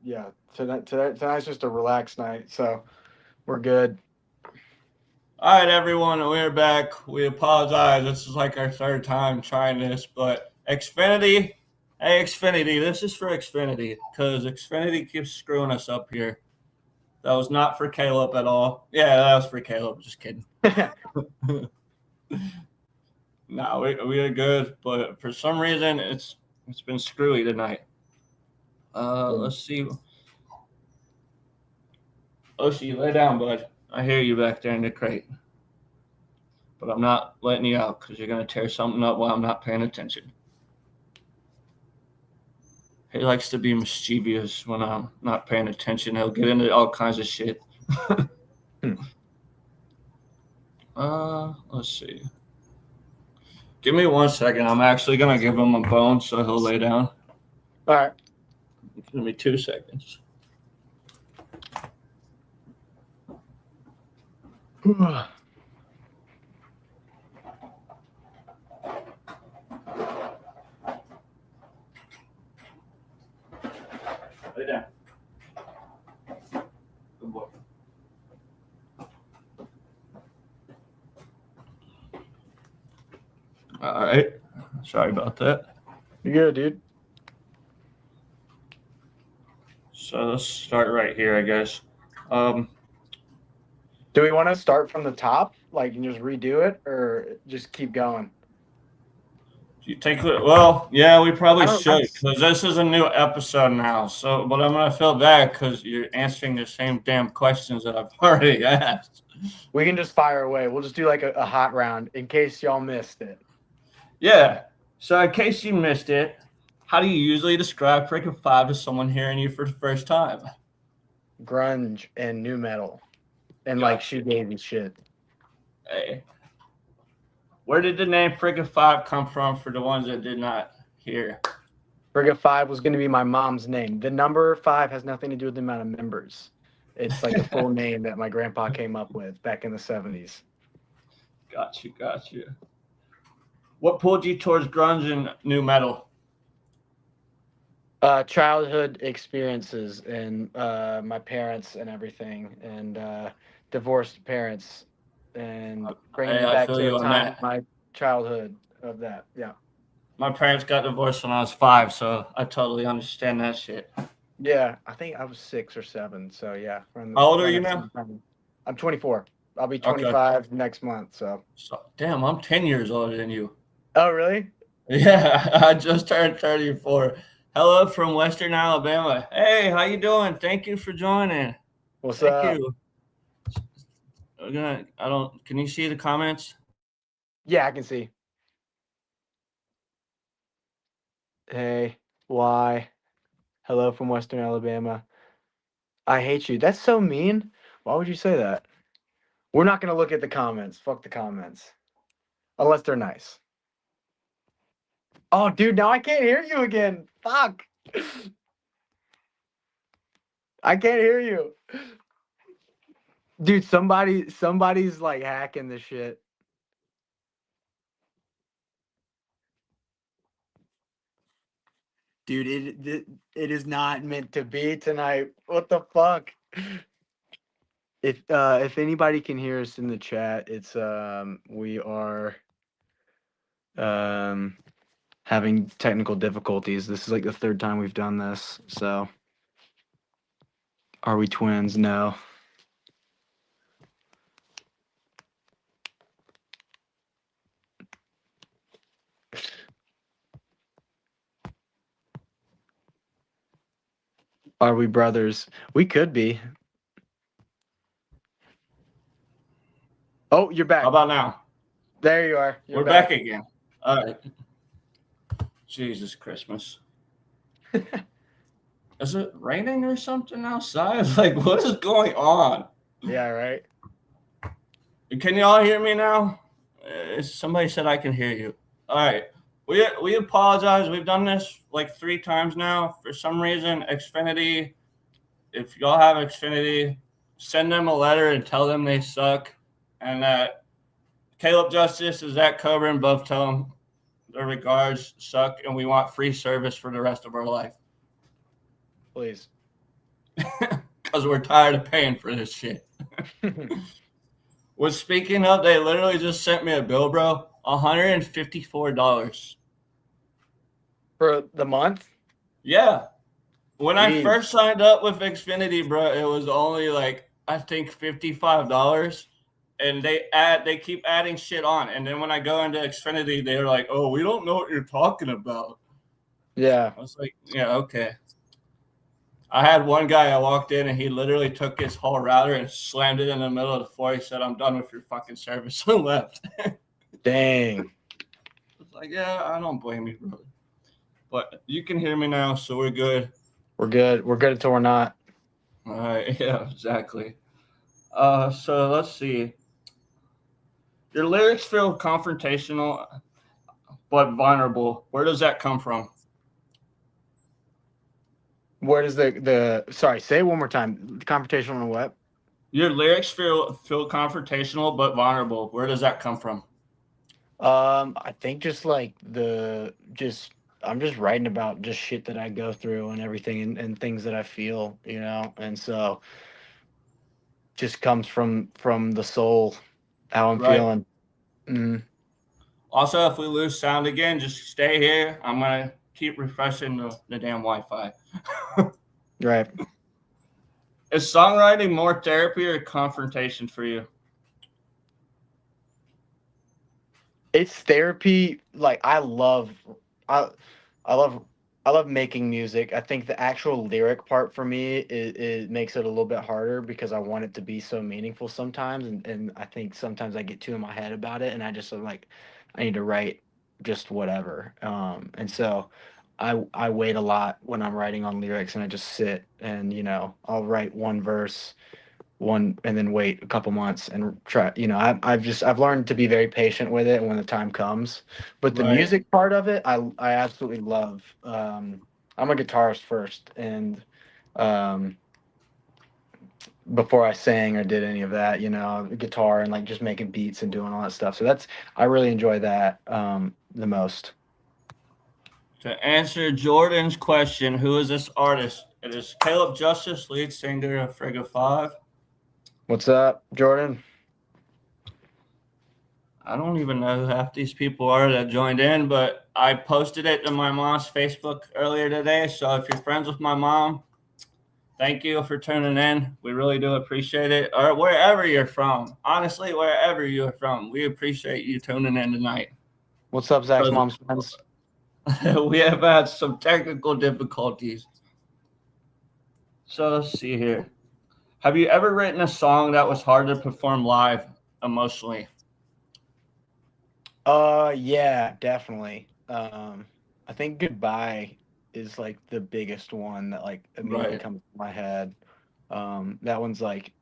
yeah, tonight's just a relaxed night, so we're good. All right, everyone, we're back. We apologize. This is like our third time trying this, but Xfinity, hey, Xfinity, this is for Xfinity because Xfinity keeps screwing us up here. That was not for Caleb at all. Yeah, that was for Caleb. Just kidding. No, we are good, but for some reason it's been screwy tonight. Let's see. Oshi, lay down, bud. I hear you back there in the crate. But I'm not letting you out because you're going to tear something up while I'm not paying attention. He likes to be mischievous when I'm not paying attention. He'll get into all kinds of shit. Let's see. Give me 1 second. I'm actually going to give him a bone so he'll lay down. All right. Give me 2 seconds. Lay down. Good boy. All right. Sorry about that. You good, dude? So let's start right here, I guess. Do we want to start from the top, like, and just redo it, or just keep going? You take it. Well, yeah, we probably should that's- because this is a new episode now. So, but I'm gonna feel bad because you're answering the same damn questions that I've already asked. We can just fire away. We'll just do like a hot round in case y'all missed it. Yeah. So, in case you missed it, how do you usually describe Frigga Five to someone hearing you for the first time? Grunge and new metal, and like shoegazy shit. Hey. Where did the name Frigga Five come from for the ones that did not hear? Frigga Five was going to be my mom's name. The number 5 has nothing to do with the amount of members. It's like a full name that my grandpa came up with back in the 70s. Got you. What pulled you towards grunge and new metal? Childhood experiences and my parents and everything, and divorced parents, and bringing me back to a time of my childhood of that. Yeah. My parents got divorced when I was 5, so I totally understand that shit. Yeah, I think I was 6 or 7. So yeah. How old are you now? I'm 24. I'll be 25 next month. So damn, I'm 10 years older than you. Oh, really? Yeah, I just turned 34. Hello from Western Alabama. Hey, how you doing? Thank you for joining. What's up? Thank you. Can you see the comments? Yeah, I can see. Hey, why? Hello from Western Alabama. I hate you. That's so mean. Why would you say that? We're not going to look at the comments. Fuck the comments. Unless they're nice. Oh, dude, now I can't hear you again. Fuck. I can't hear you. Dude, somebody's like hacking this shit. Dude, it is not meant to be tonight. What the fuck? If anybody can hear us in the chat, it's we are having technical difficulties. This is like the 3rd time we've done this. So are we twins? No. Are we brothers? We could be. Oh, you're back. How about now? There you are. We're back again. All right. Jesus Christmas. Is it raining or something outside? Like, what is going on? Yeah, right. Can you all hear me now? Somebody said I can hear you. All right. We apologize. We've done this like 3 times now. For some reason, Xfinity, if y'all have Xfinity, send them a letter and tell them they suck. And that Caleb Justice is at Cobra and both tell them their regards suck and we want free service for the rest of our life. Please. Because we're tired of paying for this shit. Well, speaking of, they literally just sent me a bill, bro. $154. For the month? Yeah. When I Jeez. first signed up with Xfinity, bro, it was only like I think $55. And they keep adding shit on. And then when I go into Xfinity, they're like, "Oh, we don't know what you're talking about." Yeah. I was like, "Yeah, okay." I had one guy, I walked in and he literally took his whole router and slammed it in the middle of the floor. He said, "I'm done with your fucking service," and left. I Dang. was like, "Yeah, I don't blame you, brother." But you can hear me now, so we're good. We're good. We're good until we're not. All right, yeah, exactly. So let's see. Your lyrics feel confrontational but vulnerable. Where does that come from? Where does the sorry, say it one more time. The confrontation on what? Your lyrics feel confrontational but vulnerable. Where does that come from? I think just like the just I'm just writing about just shit that I go through and everything and things that I feel, you know, and so just comes from the soul, how I'm Right. feeling. Mm, Also, if we lose sound again, just stay here. I'm gonna keep refreshing the damn Wi-Fi. right. Is songwriting more therapy or confrontation for you? It's therapy. Like I I love I love making music. I think the actual lyric part for me it makes it a little bit harder because I want it to be so meaningful sometimes, and I think sometimes I get too in my head about it, and I just am like I need to write just whatever. And so I wait a lot when I'm writing on lyrics, and I just sit and I'll write one verse one and then wait a couple months and try. I've learned to be very patient with it when the time comes. But the Right. music part of it I absolutely love. I'm a guitarist first, and um before I sang or did any of that, guitar and like just making beats and doing all that stuff, so that's I really enjoy that the most. To answer Jordan's question, who is this artist? It is Caleb Justice, lead singer of Frigga Five. What's up, Jordan? I don't even know who half these people are that joined in, but I posted it to my mom's Facebook earlier today. So if you're friends with my mom, thank you for tuning in. We really do appreciate it. Or wherever you're from. Honestly, wherever you're from, we appreciate you tuning in tonight. What's up, Zach's Because mom's friends? we have had some technical difficulties. So let's see here. Have you ever written a song that was hard to perform live emotionally? Yeah, definitely. I think Goodbye is like the biggest one that like immediately Right. comes to my head. That one's like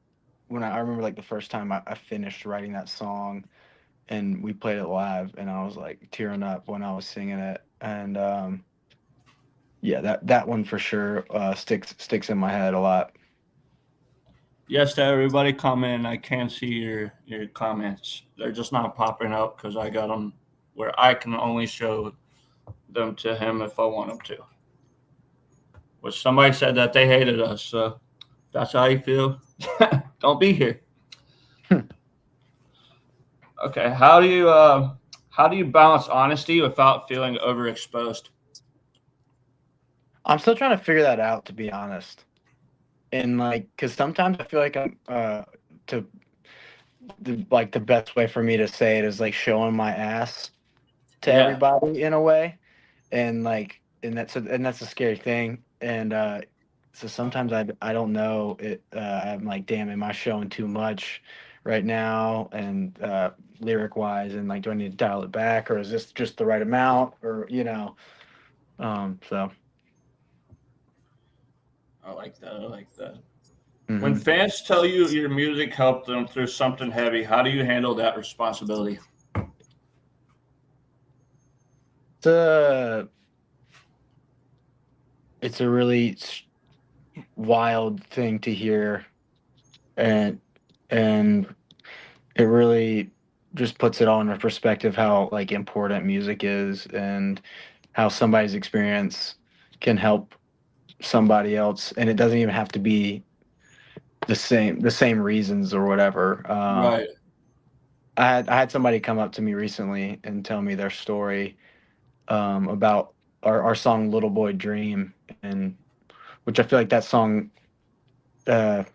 when I remember like the first time I finished writing that song and we played it live and I was like tearing up when I was singing it. And yeah, that one for sure sticks in my head a lot. Yes, to everybody comment. I can see your comments. They're just not popping up because I got them where I can only show them to him if I want them to. Which somebody said that they hated us. So if that's how you feel, don't be here. Okay. How do you balance honesty without feeling overexposed? I'm still trying to figure that out, to be honest. And like, because sometimes I feel like I'm to the best way for me to say it is like showing my ass to Yeah. everybody in a way, and like and that's a scary thing. And so sometimes I don't know it. I'm like, damn, am I showing too much right now? And lyric wise, and like, do I need to dial it back, or is this just the right amount, or so. I like that. I like that. When Hmm. fans tell you your music helped them through something heavy, how do you handle that responsibility? It's a it's a really wild thing to hear, and and it really just puts it all into perspective how like important music is and how somebody's experience can help somebody else, and it doesn't even have to be the same reasons or whatever. Right. I had somebody come up to me recently and tell me their story about our song "Little Boy Dream," and which I feel like that song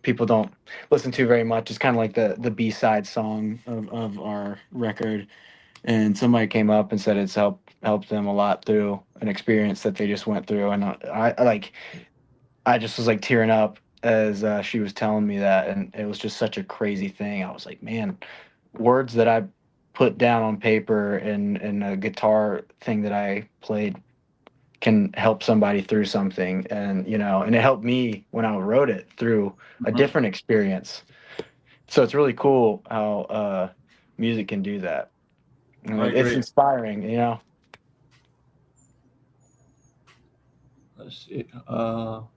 people don't listen to very much. It's kind of like the B-side song of our record. And somebody came up and said it's helped them a lot through an experience that they just went through. And I just was like tearing up as she was telling me that, and it was just such a crazy thing. I was like, man, words that I put down on paper and a guitar thing that I played can help somebody through something, and and it helped me when I wrote it through a Mhm. different experience. So it's really cool how music can do that, and I it's agree. inspiring. Let's see. Alright.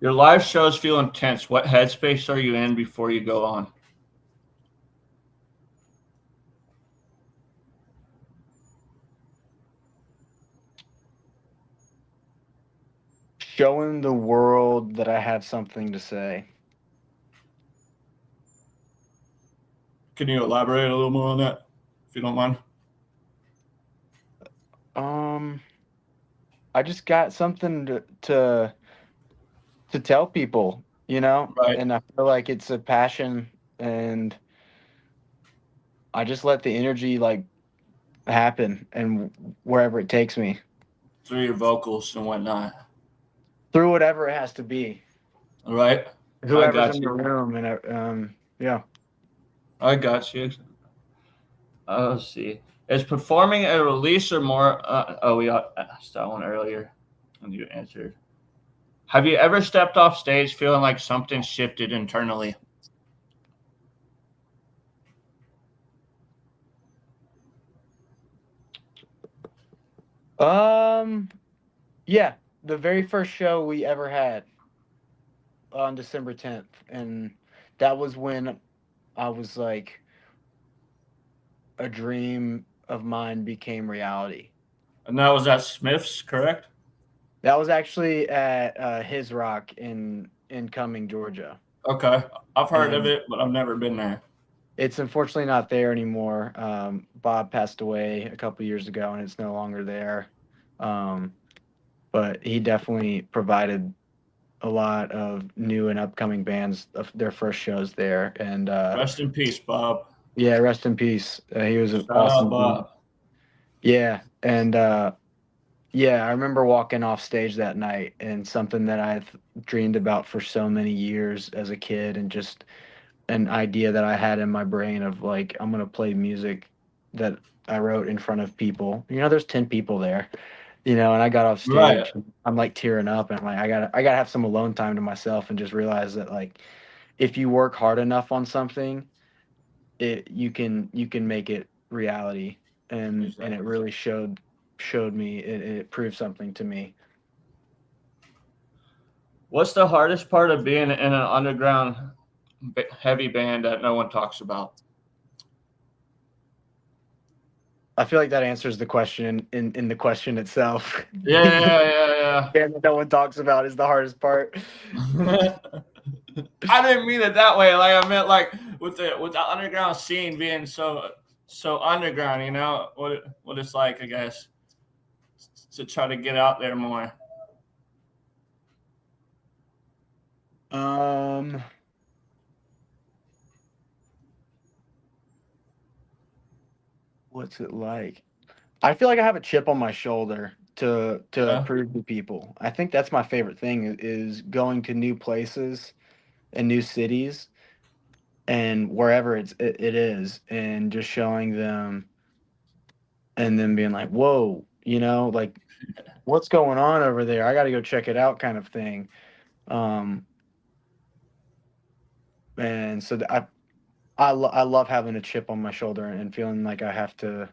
Your live shows feel intense. What headspace are you in before you go on? Showing the world that I have something to say. Can you elaborate a little more on that, if you don't mind? um I just got something to tell people, Right. and I feel like it's a passion, and I just let the energy like happen and wherever it takes me, Through your vocals and whatnot. through whatever it has to be, Right. I whoever's got in the you. room, and yeah. I got you. Let's see. Is performing a release or more? We asked that one earlier, and you answered. Have you ever stepped off stage feeling like something shifted internally? um yeah, the very first show we ever had on December 10th, and that was when I was like, a dream of mine became reality. And that was at Smith's, correct? That was actually at His Rock in Cumming, Georgia, Okay. I've heard of and it, but I've never been there. it's unfortunately not there anymore. Bob passed away a couple years ago, and it's no longer there. Um, but he definitely provided a lot of new and upcoming bands of their first shows there. And Rest in peace, Bob. yeah, rest in peace. He was an Shout out, awesome dude. Bob. Yeah, and yeah, I remember walking off stage that night, and something that I've dreamed about for so many years as a kid, and just an idea that I had in my brain of like, I'm gonna play music that I wrote in front of people. There's 10 people there, and I got off Right. stage. I'm like tearing up, and I'm like, I gotta have some alone time to myself, and just realize that, like, if you work hard enough on something, you can make it reality. And it Exactly. really showed me, it proved something to me. What's the hardest part of being in an underground heavy band that no one talks about? I feel like that answers the question in the question itself. Yeah, Yeah, that no one talks about is the hardest part. yeah. I didn't mean it that way. Like I meant like with the underground scene being so underground. What it's like, I guess, to try to get out there more. um what's it like? I feel like I have a chip on my shoulder to Yeah. prove to people. I think that's my favorite thing, is going to new places and new cities, and wherever it is, and just showing them, and then being like, whoa, like, what's going on over there? I got to go check it out, kind of thing. Um, and so I love having a chip on my shoulder, and feeling like I have to,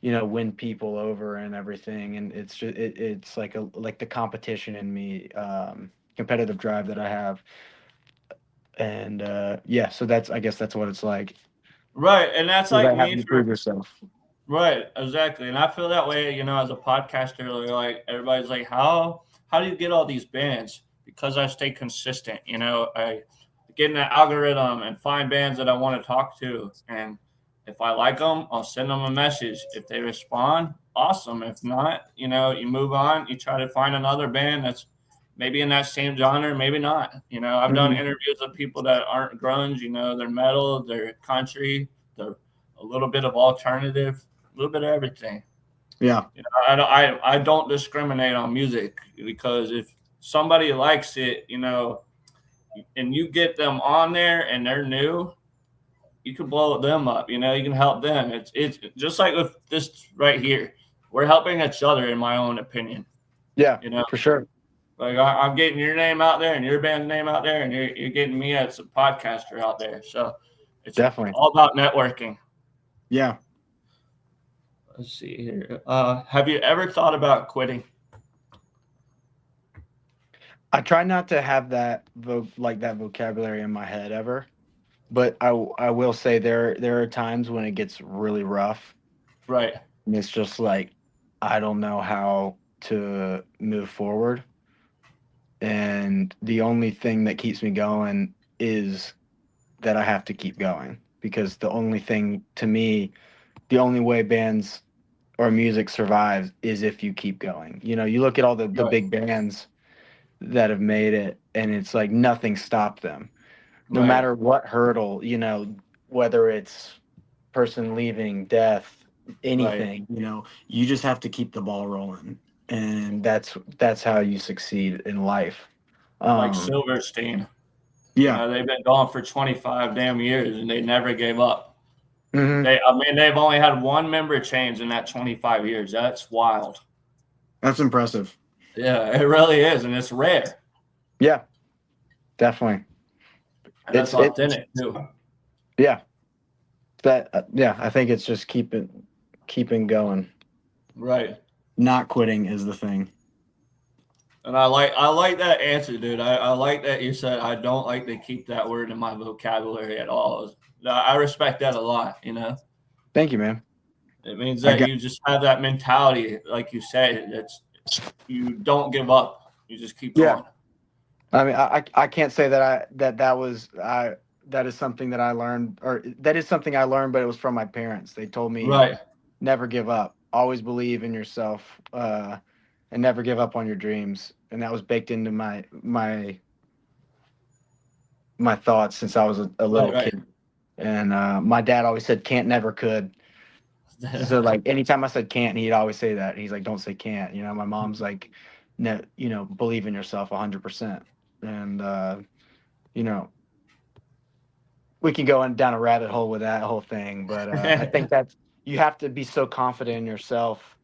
win people over and everything. And it's just it's like the competition in me, competitive drive that I have. And yeah, so that's I guess that's what it's like. Right, and that's Is like that me having to prove for yourself? right, exactly. And I feel that way, as a podcaster. Like everybody's like, how how do you get all these bands? Because I stay consistent. You know, I get in the algorithm and find bands that I want to talk to, and if I like them, I'll send them a message. If they respond, awesome. If not, you know, you move on. You try to find another band that's maybe in that same genre, maybe not. You know, I've done Mhm. interviews with people that aren't grunge. You know, they're metal, they're country, they're a little bit of alternative, a little bit of everything. Yeah. You know, I don't discriminate on music, because if somebody likes it, you know, and you get them on there and they're new, you can blow them up. You know, you can help them. It's just like with this right here. We're helping each other, in my own opinion. Yeah, You know, for sure. like I'm getting your name out there and your band's name out there, and you're getting me as a podcaster out there. So it's Definitely. all about networking. Yeah. Let's see here. Have you ever thought about quitting? I try not to have that like that vocabulary in my head ever, but I will say there are times when it gets really rough, Right, and it's just like I don't know how to move forward, and the only thing that keeps me going is that I have to keep going, because the only thing to me, the only way bands or music survives is if you keep going. You know, you look at all the right, big bands that have made it, and it's like nothing stopped them, no right, matter what hurdle, you know, whether it's person leaving, death, right. anything, you know, you just have to keep the ball rolling, and that's how you succeed in life. Like um Silverstein. You yeah. know, they've been gone for 25 damn years and they never gave up. Hmm. I mean, they've only had one member change in that 25 years. That's wild. That's impressive. Yeah, it really is, and it's rare, Yeah, definitely. and that's It's authentic too. yeah, that yeah, I think it's just keeping going. Right. Not quitting is the thing. And I like that answer, dude. I like that you said I don't like to keep that word in my vocabulary at all. I respect that a lot. You know, Thank you, man. it means I that got you just have that mentality, like you said. It's you don't give up. You just keep yeah. going. I mean, I can't say that that was I that is something that I learned, or that is something I learned, but it was from my parents. They told me Right. never give up, always believe in yourself, and never give up on your dreams. And that was baked into my thoughts since I was a Right. little Right. kid. And my dad always said can't, never, could. So like anytime I said can't, he'd always say that. He's like, don't say can't. You know, my mom's like, no, you know, believe in yourself 100%. And you know, we can go down a rabbit hole with that whole thing, but I think that you have to be so confident in yourself,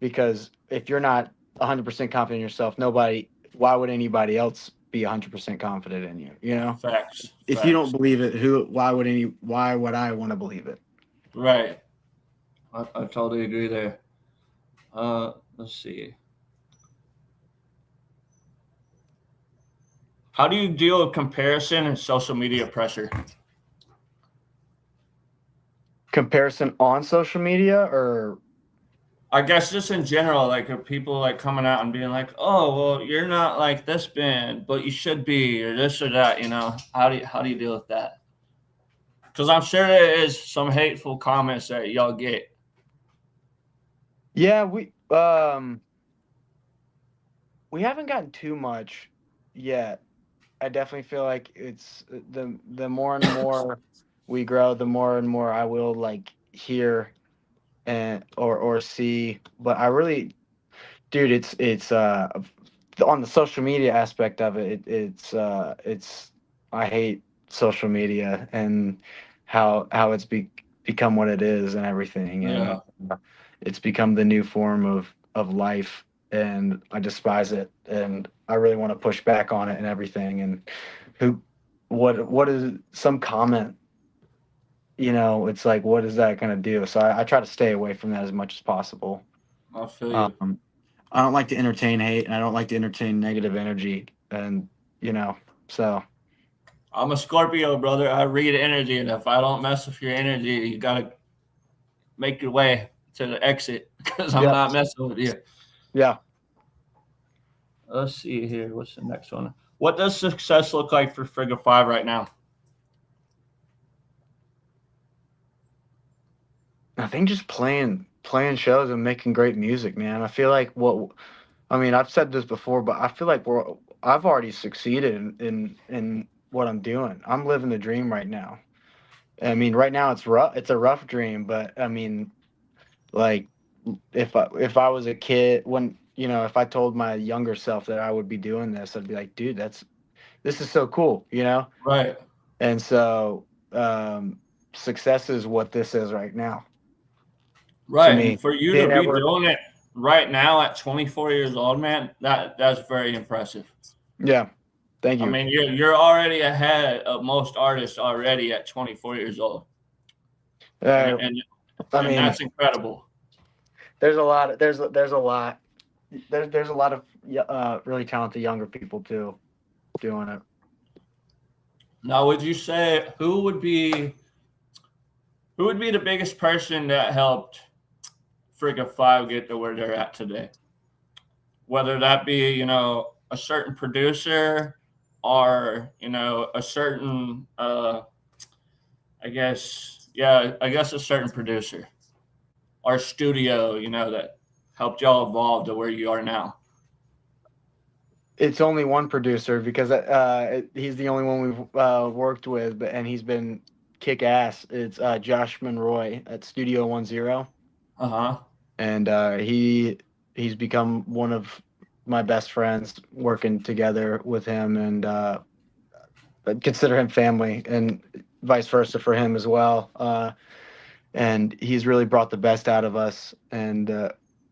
because if you're not 100% confident in yourself, why would anybody else be 100% confident in you? You know, Facts. if you don't Facts. believe it, why would I want to believe it? Right. I totally agree there. Let's see. How do you deal with comparison and social media pressure? Comparison on social media, or I guess just in general, like are people like coming out and being like, "Oh, well, you're not like this band, but you should be," or this or that. You know, how do you deal with that? Because I'm sure there is some hateful comments that y'all get. yeah, we haven't gotten too much yet. I definitely feel like it's the more and more we grow, the more and more I will like hear and or see. But I really, dude, it's on the social media aspect of it, it's I hate social media and how it's become what it is and everything, and Yeah, it's become the new form of life, and I despise it, and I really want to push back on it and everything. And who what is some comment, you know, it's like, what is that going to do? So I try to stay away from that as much as possible. I feel you. um, I don't like to entertain hate, and I don't like to entertain negative energy, and you know, so I'm a Scorpio, brother. I read energy, and if I don't mess with your energy, you gotta make your way to the exit because I'm yeah, not messing with you. yeah, Let's see here. What's the next one? What does success look like for Frigga Five right now? I think just playing shows and making great music, man. I feel like I mean, I've said this before, but I feel like I've already succeeded in what I'm doing. I'm living the dream right now. I mean, right now it's rough. It's a rough dream, but I mean, like if I was a kid when if I told my younger self that I would be doing this, I'd be like, dude, this is so cool, Right. And so success is what this is right now to Right. And me. for you They to be never, doing it right now at 24 years old, man, that's very impressive. yeah. Thank I you. mean, you're already ahead of most artists already at 24 years old, and Uh, and, I and mean, that's incredible. there's a lot. There's a lot. There's a lot of really talented younger people too doing it. Now, would you say who would be the biggest person that helped Frigga Five get to where they're at today? Whether that be a certain producer or a certain I guess a certain producer or studio that helped y'all evolve to where you are now. It's only one producer because he's the only one we've worked with, and he's been kick ass. It's Josh Monroy at Studio 10, Uh-huh. and he's become one of my best friends working together with him, and I consider him family, and vice versa for him as well. And he's really brought the best out of us, and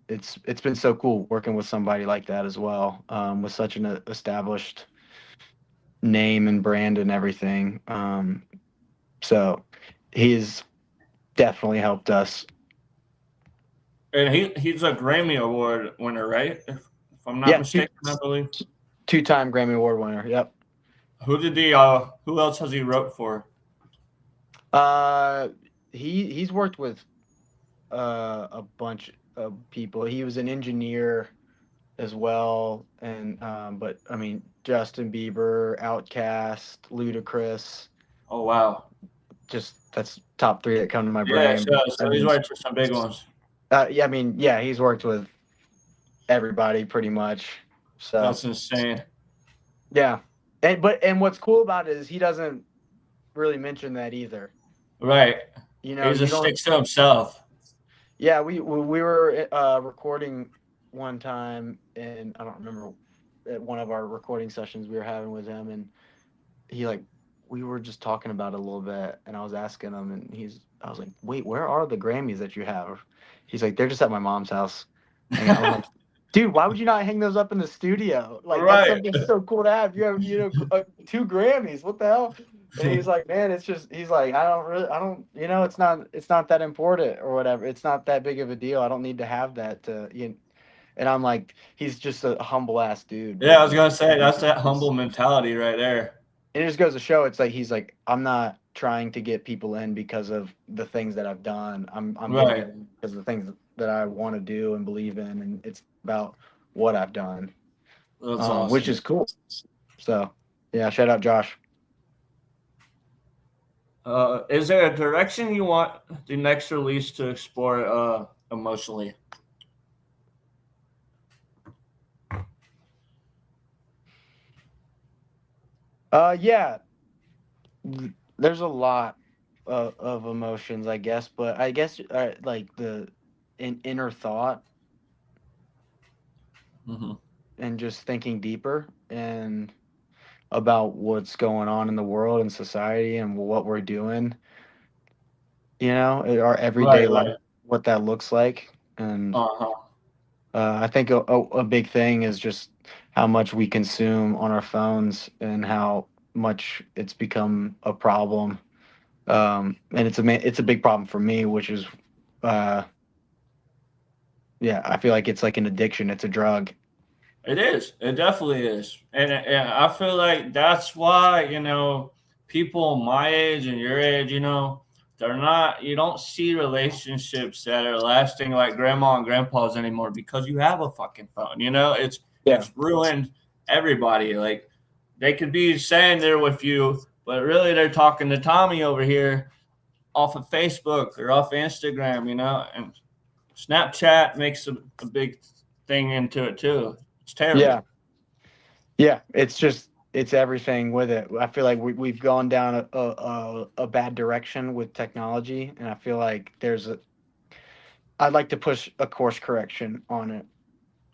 it's been so cool working with somebody like that as well, with such an established name and brand and everything. So he's definitely helped us. And he's a Grammy Award winner, right? If I'm not Yeah, mistaken, I believe. two-time Grammy Award winner. Yep. Who else has he wrote for? Uh, he's worked with a bunch of people. He was an engineer as well, and but I mean Justin Bieber, Outkast, Ludacris, Oh wow. just that's top three that come to my Yeah, brain. so, But I so he's mean, worked for some big ones. yeah, I mean, yeah, he's worked with everybody pretty much. So That's insane. yeah, and what's cool about it is he doesn't really mention that either. Right. He You just don't. sticks to himself. Yeah, we were recording one time, and I don't remember at one of our recording sessions we were having with him, and he like we were just talking about it a little bit, and I was asking him, and I was like, wait, where are the Grammys that you have? He's like, they're just at my mom's house. And I'm like, dude, why would you not hang those up in the studio? Like that's Right. something so cool to have. You have two Grammys. What the hell? And he's like, man, he's like, I don't, it's not that important or whatever. It's not that big of a deal. I don't need to have that And I'm like, he's just a humble ass dude. Yeah, I But was gonna say that's that it's humble mentality right there. it just goes to show it's like he's like, I'm not trying to get people in because of the things that I've done. I'm getting Right. it because of the things that I want to do and believe in, and it's about what I've done, That's which awesome. is cool. So yeah, shout out Josh. Is there a direction you want the next release to explore emotionally? Yeah, there's a lot of emotions, I guess, but I guess like the inner thought Mm-hmm. and just thinking deeper and about what's going on in the world and society and what we're doing, our everyday Right, life, right. what that looks like. And Uh-huh. I think a big thing is just how much we consume on our phones and how much it's become a problem. And it's a big problem for me, which is, uh, yeah, I feel like it's like an addiction. It's a drug. It is. It definitely is. And I feel like that's why, people my age and your age, you don't see relationships that are lasting like grandma and grandpa's anymore because you have a fucking phone. Yeah. it's ruined everybody. Like they could be saying they're with you, but really they're talking to Tommy over here off of Facebook or off of Instagram, and Snapchat makes a big thing into it too. It's Yeah. terrible. Yeah. It's everything with it. I feel like we've gone down a bad direction with technology, and I feel like I'd like to push a course correction on it.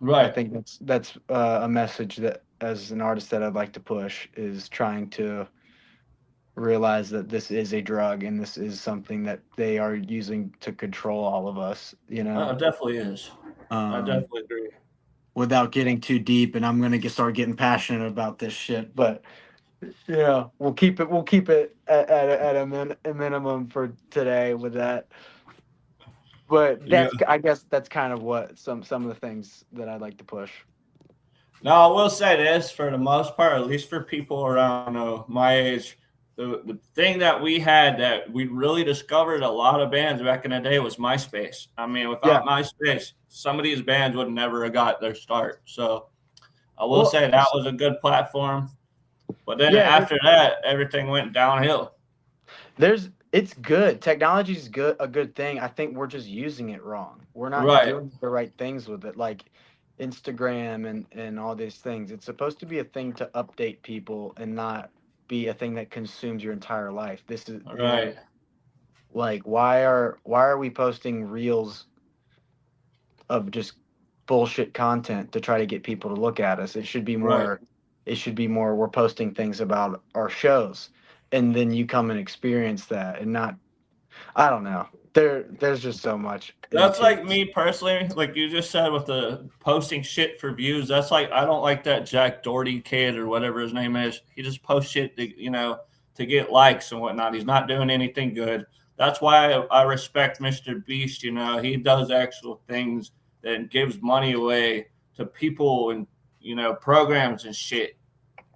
I Right. think that's a message that, as an artist, that I'd like to push, is trying to realize that this is a drug and this is something that they are using to control all of us, It definitely is. I um, definitely agree. without getting too deep. And I'm gonna start getting passionate about this shit, but yeah, we'll keep it at a minimum for today with that. But Yeah. I guess that's kind of what some of the things that I'd like to push. Now, I will say this for the most part, at least for people around my age, the thing that we had that we really discovered a lot of bands back in the day was MySpace. I mean, Yeah. without MySpace, some of these bands would never have got their start. So I will Well, say that was a good platform. But then yeah, after that, everything went downhill. it's good. Technology's good, a good thing. I think we're just using it wrong. We're not Right, doing the right things with it, like Instagram and all these things. It's supposed to be a thing to update people and not be a thing that consumes your entire life. This is, right, like, why are we posting reels of just bullshit content to try to get people to look at us? right. It should be more, we're posting things about our shows, and then you come and experience that, and not, I don't know. There's just so much That's into like it. me personally, like you just said with the posting shit for views. That's like I don't like that Jack Doherty kid or whatever his name is. He just posts shit to get likes and whatnot. He's not doing anything good. That's why I respect Mr. Beast. He does actual things that gives money away to people and programs and shit.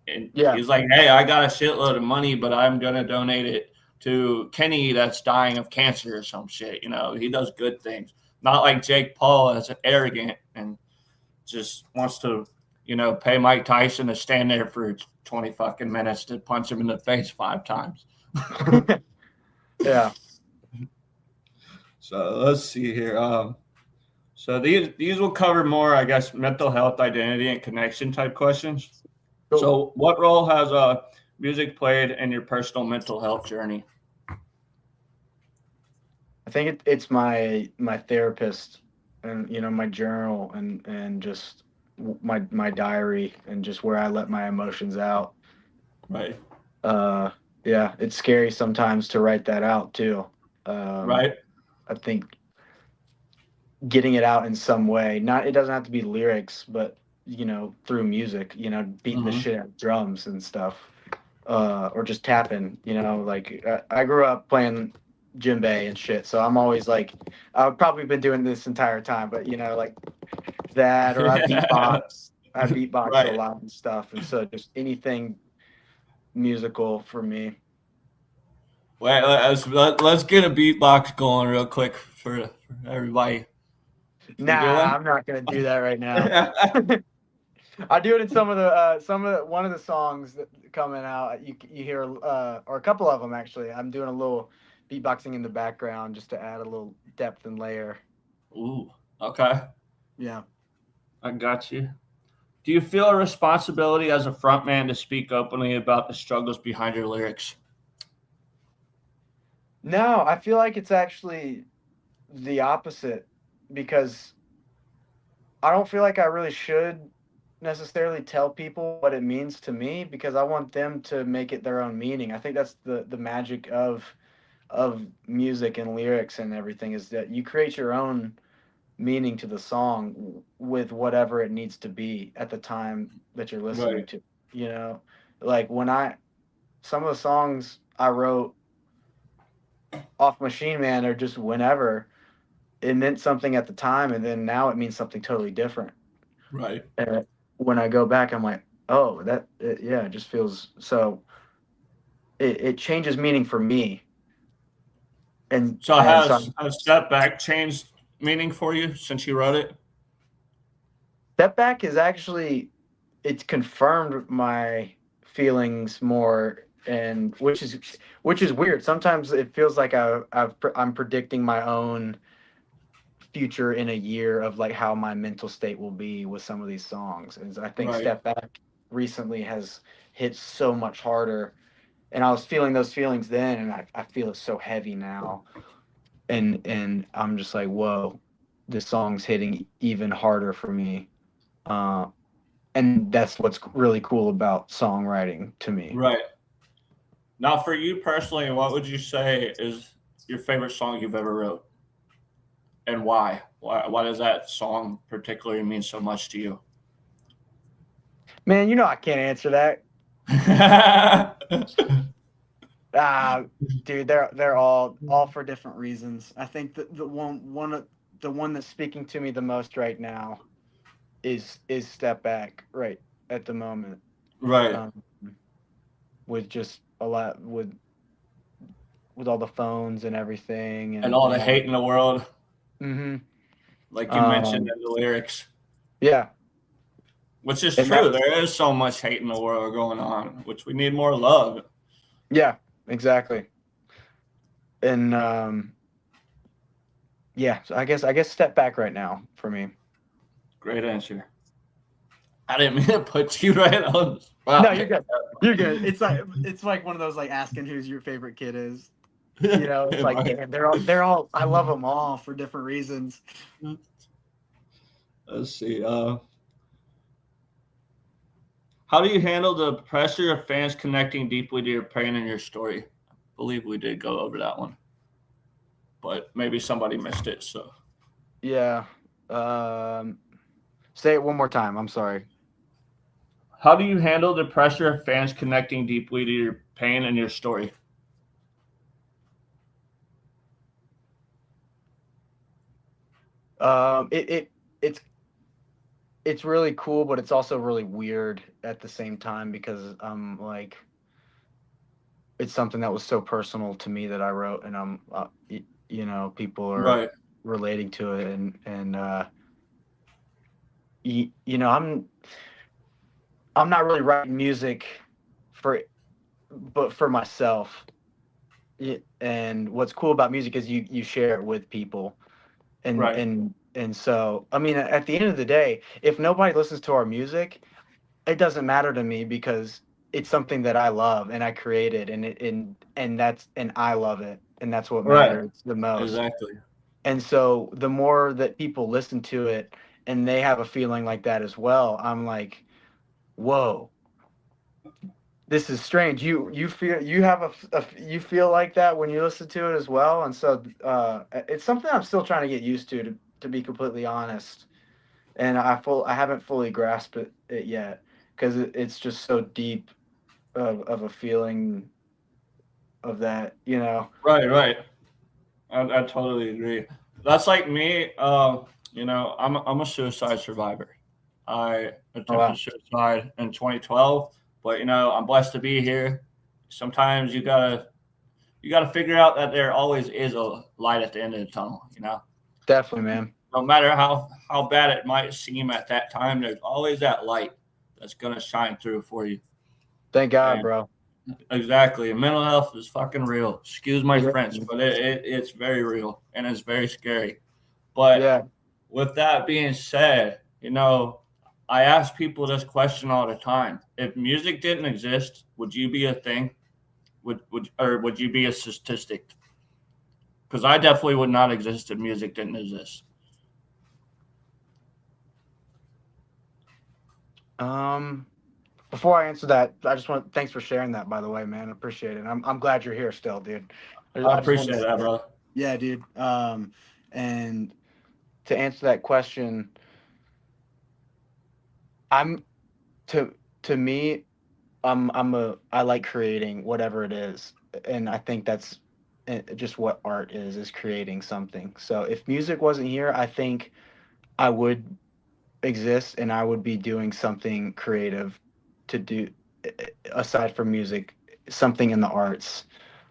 And Yeah. he's like, "Hey, I got a shitload of money, but I'm gonna donate it to Kenny that's dying of cancer or some shit." He does good things, not like Jake Paul that's arrogant and just wants to, pay Mike Tyson to stand there for 20 fucking minutes to punch him in the face 5 times. Yeah. So let's see here. So these will cover more, I guess, mental health, identity, and connection type questions. Cool. So, what role has music played in your personal mental health journey? I think it's my therapist, and my journal, and just my diary, and just where I let my emotions out. Right, Uh, yeah, it's scary sometimes to write that out too. Um, right, I think getting it out in some way, not, it doesn't have to be lyrics, but through music, beating the hmm shit out of drums and stuff, or just tapping. Like, I grew up playing djembe and shit, so I'm always like, I've probably been doing this entire time, but like that, or yeah, I beatbox a right. lot and stuff, and so just anything musical for me. Wait, let's get a beatbox going real quick for everybody. Can we do Nah, one? I'm not gonna do that right now. I do it in some of the one of the songs that coming out. You hear, or a couple of them actually. I'm doing a little beatboxing in the background just to add a little depth and layer. Ooh, okay, Yeah. I got you. Do you feel a responsibility as a frontman to speak openly about the struggles behind your lyrics? No, I feel like it's actually the opposite, because I don't feel like I really should necessarily tell people what it means to me, because I want them to make it their own meaning. I think that's the magic of music and lyrics and everything, is that you create your own meaning to the song with whatever it needs to be at the time that you're listening Right, to. You know, like some of the songs I wrote off Machine Man, or just whenever, it meant something at the time, and then now it means something totally different. right. And when I go back, I'm like, oh, yeah, it just feels so. It changes meaning for me, and So so has Step Back changed meaning for you since you wrote it? Step Back is actually it's confirmed my feelings more, and which is weird. Sometimes it feels like I'm predicting my own future in a year of like how my mental state will be with some of these songs. And I think Right. Step Back recently has hit so much harder, and I was feeling those feelings then, and I feel it so heavy now, and I'm just like, whoa, this song's hitting even harder for me. Uh, and that's what's really cool about songwriting to me. Right. Now, for you personally, what would you say is your favorite song you've ever wrote, and why? Why does that song particularly mean so much to you? Man, I can't answer that. Ah, dude, they're all for different reasons. I think that the one that's speaking to me the most right now is Step Back right at the moment. Right. Um, with just a lot with all the phones and everything, And and all the yeah. hate in the world, Hmm. like you mentioned Um, in the lyrics, yeah, which is and true. that's There is so much hate in the world going on, which we need more love. yeah, exactly. And yeah, so I guess Step Back right now for me. Great answer. I didn't mean to put you right on the No, spot. you're good. You're good. It's like one of those like asking who's your favorite kid is. It's like Right. damn, they're all I love them all for different reasons. Let's see. How do you handle the pressure of fans connecting deeply to your pain and your story? I believe we did go over that one, but maybe somebody missed it. So, Yeah. Um, say it one more time. I'm sorry. how do you handle the pressure of fans connecting deeply to your pain and your story? It's it's really cool, but it's also really weird at the same time because like it's something that was so personal to me that I wrote, and people are Right, relating to it, and I'm not really writing music for but for myself. And what's cool about music is you share it with people, and right, and and so I mean, at the end of the day, if nobody listens to our music, it doesn't matter to me because it's something that I love and I created, and I love it, and that's what right. matters the most. Exactly. And so the more that people listen to it and they have a feeling like that as well, I'm like, whoa, this is strange. You feel you have you feel like that when you listen to it as well, and so it's something I'm still trying to get used to be completely honest. And I haven't fully grasped it yet because it's just so deep of a feeling of that. Right, right. I totally agree. That's like me. I'm a suicide survivor. I Oh attempted wow, suicide in 2012, but I'm blessed to be here. Sometimes you gotta figure out that there always is a light at the end of the tunnel. definitely, man. No matter how bad it might seem at that time, there's always that light that's gonna shine through for you. Thank God, And bro. exactly, mental health is fucking real. Excuse my Yeah, French, but it's very real and it's very scary. But yeah. with that being said, I ask people this question all the time. If music didn't exist, would you be a thing? Would you be a statistic? Because I definitely would not exist if music didn't exist. Um, Before I answer that, I just want thanks for sharing that. By the way, man, I appreciate it. I'm glad you're here still, dude. I I just wanted appreciate to that, say, bro. yeah, dude. And to answer that question, I'm to to me, I like creating whatever it is, and I think that's just what art is creating something. So if music wasn't here, I think I would exist and I would be doing something creative to do aside from music, something in the arts.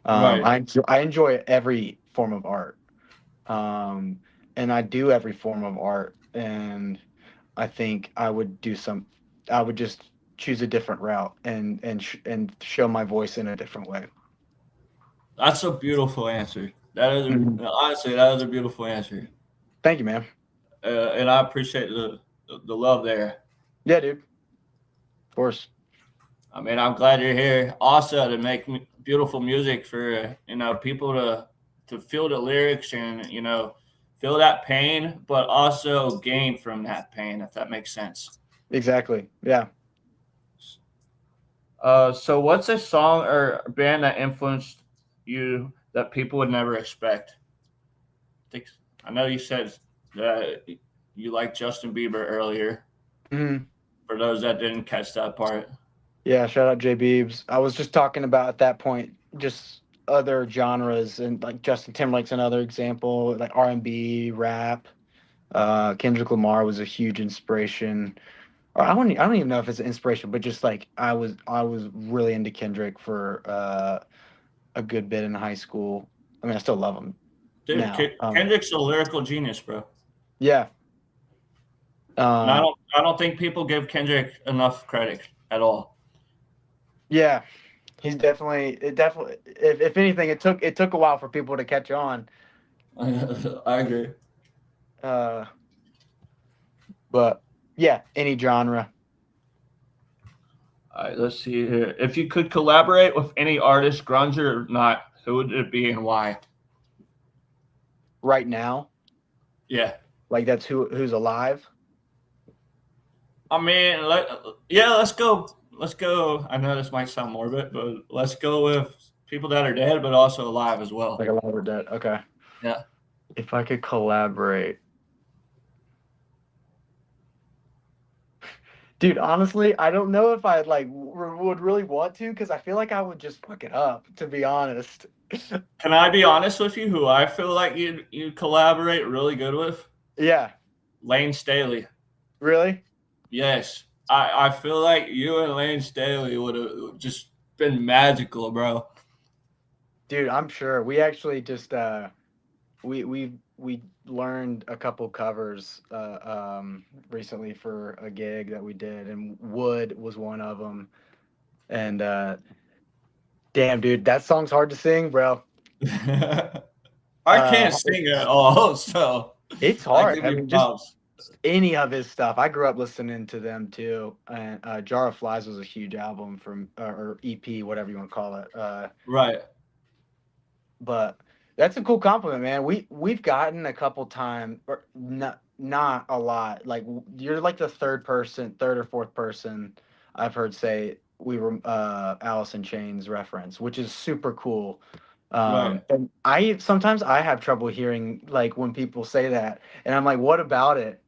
Right. I enjoy every form of art, um, and I do every form of art, and I think I would I would just choose a different route and show my voice in a different way. That's a beautiful answer. That is Mhm. honestly that is a beautiful answer, Thank you, man. and I appreciate the love there. Yeah, dude. Of course. I mean, I'm glad you're here also to make beautiful music for people to feel the lyrics and feel that pain, but also gain from that pain, if that makes sense. Exactly. Yeah. So what's a song or band that influenced you that people would never expect? Think I know you said that you like Justin Bieber earlier. Mhm. For those that didn't catch that part, Yeah. Shout out J Beebs. I was just talking about at that point just other genres and like Justin Timberlake's another example, like R&B, rap. Kendrick Lamar was a huge inspiration. Or I don't even know if it's an inspiration, but just like I was really into Kendrick for a good bit in high school. I mean, I still love him dude, now. Kendrick's a lyrical genius, bro. Yeah. And I Um, don't think people give Kendrick enough credit at all. yeah. He's definitely if anything it took a while for people to catch on. I agree. Uh, but yeah, any genre All right, let's see here. If you could collaborate with any artist, grunge or not, who would it be and why? right now, Yeah. like that's who's alive. I mean, yeah, let's go. Let's go. I know this might sound morbid, but let's go with people that are dead, but also alive as Like well. alive or dead. Okay. Yeah. If I could collaborate. Dude, honestly, I don't know if I like would really want to because I feel like I would just fuck it up, to be honest. Can I be honest with you? Who I feel like you collaborate really good with? Yeah, Lane Staley. really? Yes, I feel like you and Lane Staley would have just been magical, bro. Dude, I'm sure. We actually just we learned a couple covers recently for a gig that we did and Wood was one of them. And damn, dude, that song's hard to sing, bro. I can't Hard. sing at all, so It's I hard. give I you mean, just props. any of his stuff. I grew up listening to them too. And Jar of Flies was a huge album from or EP, whatever you want to call it. Right. But that's a cool compliment, man. We've gotten a couple times, or not a lot. Like you're like the third or fourth person I've heard say we were Alice in Chains reference, which is super cool. Right. And I sometimes I have trouble hearing like when people say that, and I'm like, what about it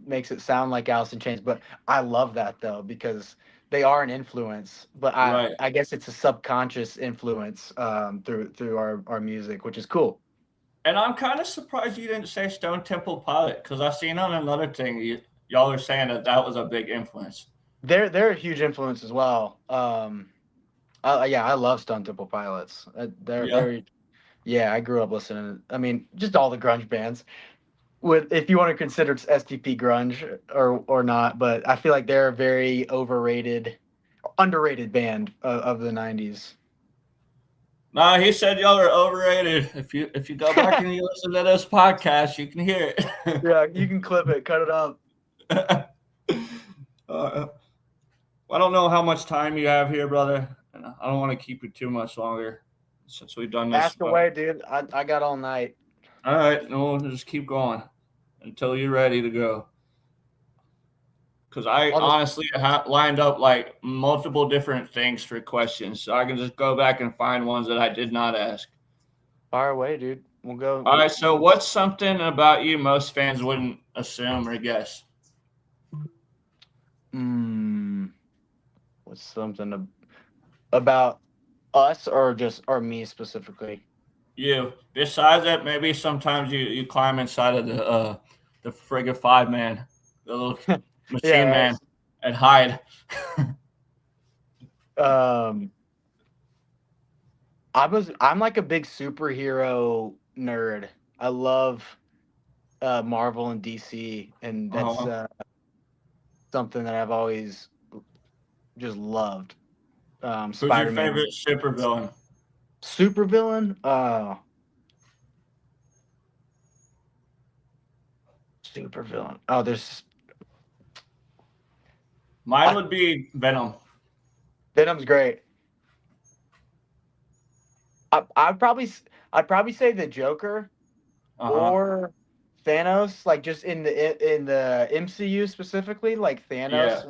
makes it sound like Alice in Chains? But I love that though because they are an influence, but Right. I guess it's a subconscious influence through our music, which is cool. And I'm kind of surprised you didn't say Stone Temple Pilot because I seen on another thing y'all are saying that that was a big influence. They're a huge influence as well. Yeah, I love Stone Temple Pilots. Yeah. Yeah, I grew up listening. I mean, just all the grunge bands. With if you want to consider STP grunge or not, but I feel like they're a very underrated band of the '90s. Nah, he said y'all are overrated. If you go back and you listen to this podcast, you can hear it. Yeah, you can clip it, cut it up. uh, I don't know how much time you have here, brother, and I don't want to keep you too much longer since we've done this. Ask away, dude. I got all night. All right, no, we'll just keep going until you're ready to go. Because I I'll just honestly lined up like multiple different things for questions, so I can just go back and find ones that I did not ask. fire away, dude. We'll All go. right, so what's something about you most fans wouldn't assume or guess? Mm, what's something about us or me specifically? You. Besides that, maybe sometimes you climb inside of the Frigga Five man, the little Yeah, machine right. man, and hide. Um, I'm like a big superhero nerd. I love Marvel and DC, and that's Uh-huh. something that I've always just loved. Who's your Spider-Man. favorite supervillain? Supervillain? Supervillain. Oh, there's Mine I, would be Venom. Venom's great. I, I'd probably s- I'd probably say the Joker Uh huh. or Thanos. Like just in the MCU specifically, like Yeah.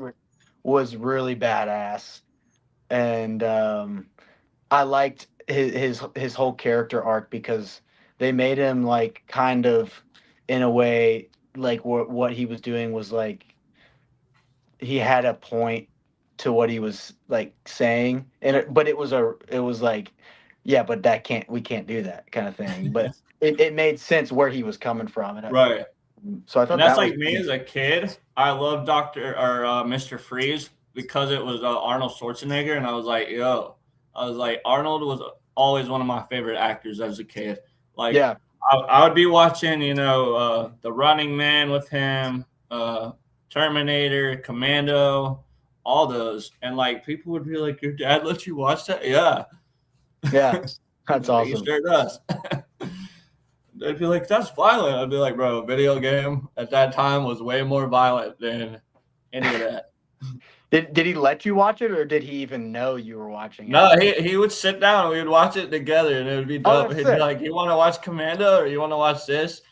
was really badass, and I liked his whole character arc because they made him like kind of in a way like what he was doing was like he had a point to what he was like saying, and but it was like yeah, but that can't we can't do that kind of thing, but it made sense where he was coming from, and Right. so I And thought that's that was like me as a kid. I love Doctor or Mr. Freeze because it was Arnold Schwarzenegger, and I was like, yo, I was like, Arnold was always one of my favorite actors as a kid. Like, yeah I would be watching, The Running Man with him, Terminator, Commando, all those, and like people would be like, "Your dad let you watch that?" Yeah, yeah that's like, he awesome. sure does. They'd be like, "That's violent." I'd be like, "Bro, video game at that time was way more violent than any of that." Did he let you watch it or did he even know you were watching it? No, he would sit down and we would watch it together, and it would be Oh, dope. that's He'd be sick. like, "You want to watch Commando or you want to watch this?"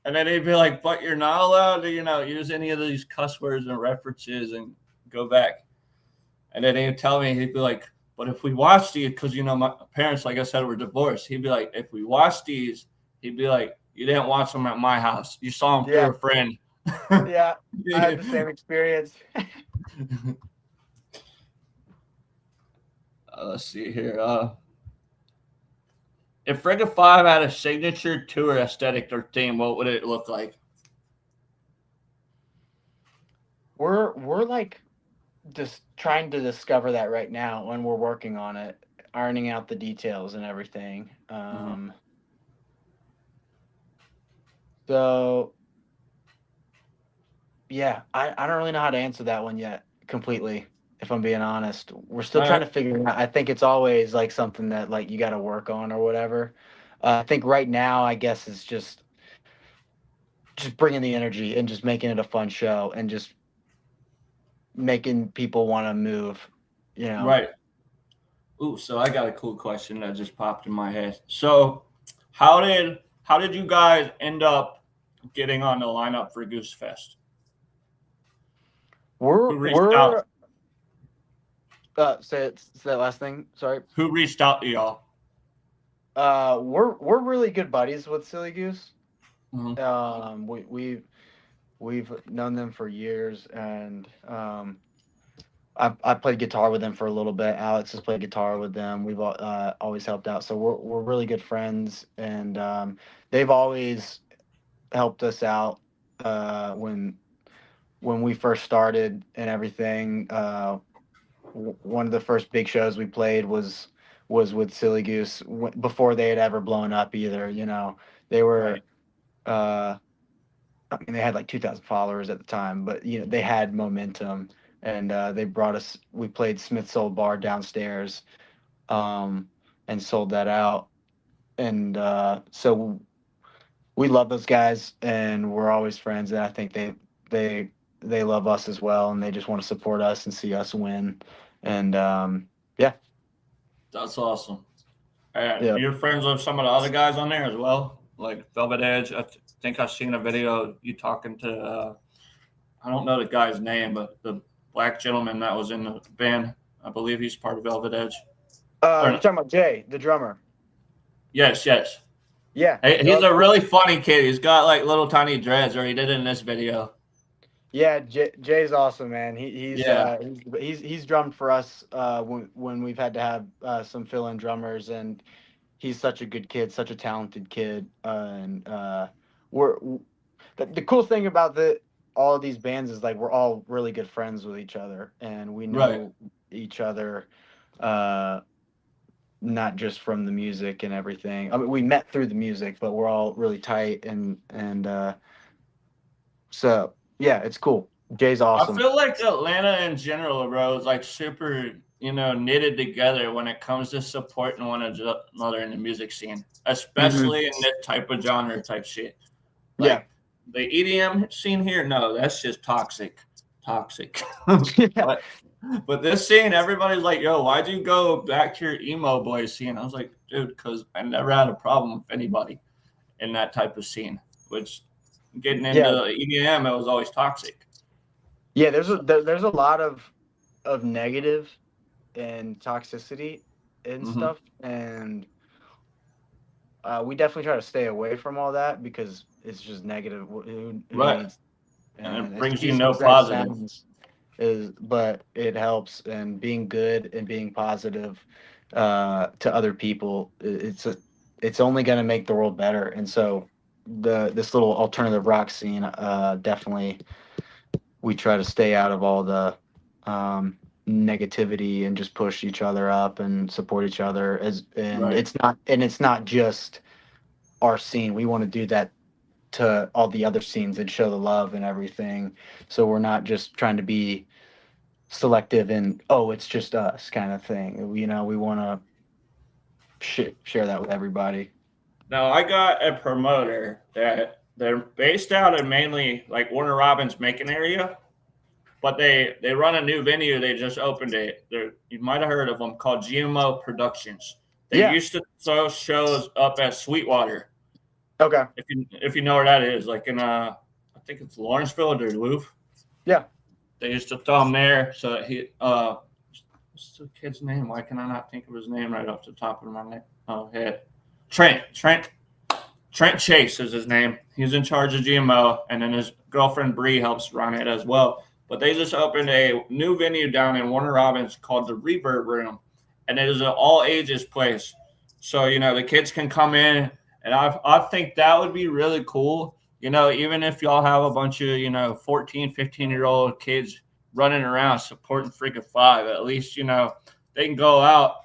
And then he'd be like, "But you're not allowed to, use any of these cuss words and references and go back." And then he'd tell me, he'd be like, "But if we watch these, because my parents, like I said, were divorced." He'd be like, "If we watch these," he'd be like, "You didn't watch them at my house. You saw them through Yeah, a friend." yeah, I had the same experience. Let's see here. If Frigga Five had a signature tour aesthetic or theme, what would it look like? We're like just trying to discover that right now when we're working on it, ironing out the details and everything. Uh-huh. So yeah, I don't really know how to answer that one yet completely, if I'm being honest. We're still All trying right. to figure it out. I think it's always like something that like you got to work on or whatever. I think right now, I guess it's just bringing the energy and just making it a fun show and just making people want to move, you know. Right. Ooh, so I got a cool question that just popped in my head. So, how did you guys end up getting on the lineup for Goose Fest? We're Who reached out? we're say that last thing. Sorry. Who reached out to y'all? We're really good buddies with Silly Goose. Mhm. We've known them for years, and I played guitar with them for a little bit. Alex has played guitar with them. We've always helped out, so we're really good friends, and they've always helped us out when we first started and everything. One of the first big shows we played was with Silly Goose before they had ever blown up either. You know, they were. Right. Uh, I mean, they had like 2,000 followers at the time, but you know they had momentum, and they brought us. We played Smith's Old Bar downstairs, um, and sold that out, and so we love those guys, and we're always friends, and I think they they love us as well, and they just want to support us and see us win, and yeah, That's awesome. And yeah. you're friends with some of the other guys on there as well, like Velvet Edge. Think I've seen a video you talking to. I don't know the guy's name, but the black gentleman that was in the band. I believe he's part of Velvet Edge. Or You're talking about Jay, the drummer. yes, yes. Yeah. He's a really funny kid. He's got like little tiny dreads, or he did in this video. Yeah, Jay's awesome, man. Yeah, He's drummed for us when we've had to have some fill-in drummers, and he's such a good kid, such a talented kid, and we're the cool thing about the all of these bands is like we're all really good friends with each other, and we right, know each other, uh, not just from the music and everything. I mean, we met through the music, but we're all really tight, and so yeah, it's cool. Jay's I awesome. feel like Atlanta in general, bro, is like super, knitted together when it comes to supporting one another in the music scene, Hmm. especially in this type of genre type shit. Yeah. Like the EDM scene here, no, that's just toxic, toxic. Yeah. but but this scene, everybody's like, "Yo, why'd you go back to your emo boy scene?" I was like, "Dude, because I never had a problem with anybody in that type of scene." Which getting Yeah. into EDM, it was always toxic. Yeah. So, There's a lot of negative and toxicity and mhm. stuff, and we definitely try to stay away from all that because it's just negative. Who Right, needs? and And it as brings you cheesy no as that positive. sounds, but it helps. And being good and being positive to other people, it's only going to make the world better. And so this little alternative rock scene, definitely we try to stay out of all the negativity and just push each other up and support each other. Right. It's not just our scene. We want to do that to all the other scenes and show the love and everything. So we're not just trying to be selective and, oh, it's just us kind of thing. We want to share that with everybody. Now I got a promoter that they're based out of mainly like Warner Robins Macon area, but they run a new venue. They just opened it. You might have heard of them called GMO Productions. They Yeah. used to throw shows up at Sweetwater. Okay. If you know where that is, like in I think it's Lawrenceville or Duluth. Yeah. They used to throw him there. So what's the kid's name? Why can I not think of his name right off the top of my head? Trent Chase is his name. He's in charge of GMO, and then his girlfriend Bree helps run it as well. But they just opened a new venue down in Warner Robins called the Reverb Room, and it is an all ages place. So the kids can come in, and I think that would be really cool. Even if y'all have a bunch of 14, 15-year-old kids running around supporting Frigga Five, at least they can go out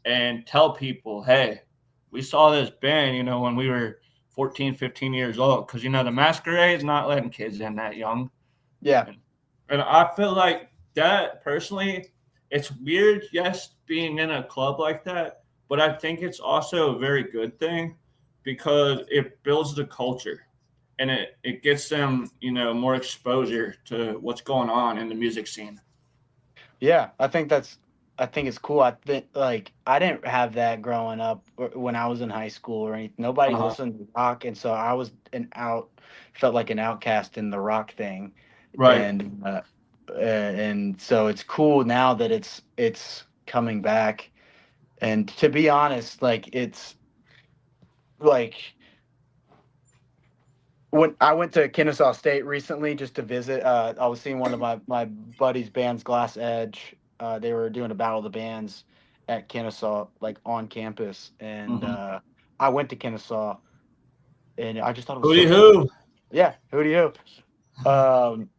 and tell people, hey, we saw this band, when we were 14, 15 years old. Because, the masquerade is not letting kids in that young. Yeah. And I feel like that personally, it's weird, yes, being in a club like that. But I think it's also a very good thing because it builds the culture and it gets them, more exposure to what's going on in the music scene. Yeah. I think it's cool. I think like I didn't have that growing up when I was in high school or anything. Nobody Uh-huh. listened to rock, and so I was felt like an outcast in the rock thing, Right. and so it's cool now that it's coming back. And to be honest, like it's like when I went to Kennesaw State recently just to visit, I was seeing one of my buddies' bands, Glass Edge. They were doing a battle of the bands at Kennesaw, like on campus, and Mm-hmm. I went to Kennesaw, and I just thought it was Hootie so cool. hoo. Yeah, who do you? Um,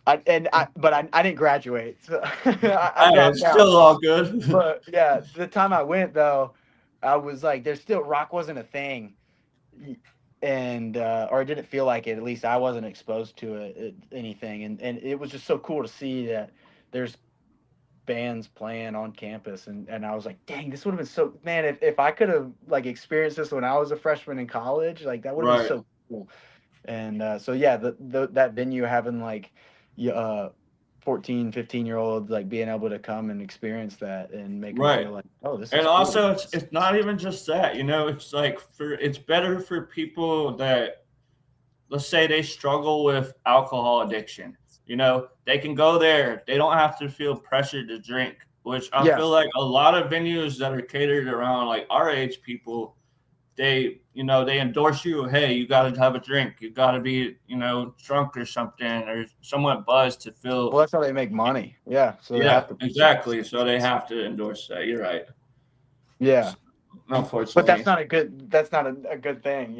but I didn't graduate, so I Hey, dropped it's out. still all good. But yeah, the time I went though, I was like, there's still rock wasn't a thing, and or it didn't feel like it. At least I wasn't exposed to anything, and it was just so cool to see that there's bands playing on campus, and I was like, dang, this would have been so man if I could have like experienced this when I was a freshman in college, like that would have been Right, so cool. And so yeah, that venue having like y- uh 14, 15-year olds like being able to come and experience that and make them right. feel like, oh, this And is cool. also, it's not even just that. It's like it's better for people that, let's say, they struggle with alcohol addiction. They can go there. They don't have to feel pressured to drink. Which I Yeah. feel like a lot of venues that are catered around like our age people, they endorse you. Hey, you got to have a drink. You got to be drunk or something or somewhat buzzed to feel. Well, that's how they make money. Yeah, so they Yeah, have to push it. exactly. So they have to endorse that. You're right. Yeah, but Unfortunately, that's not a good thing.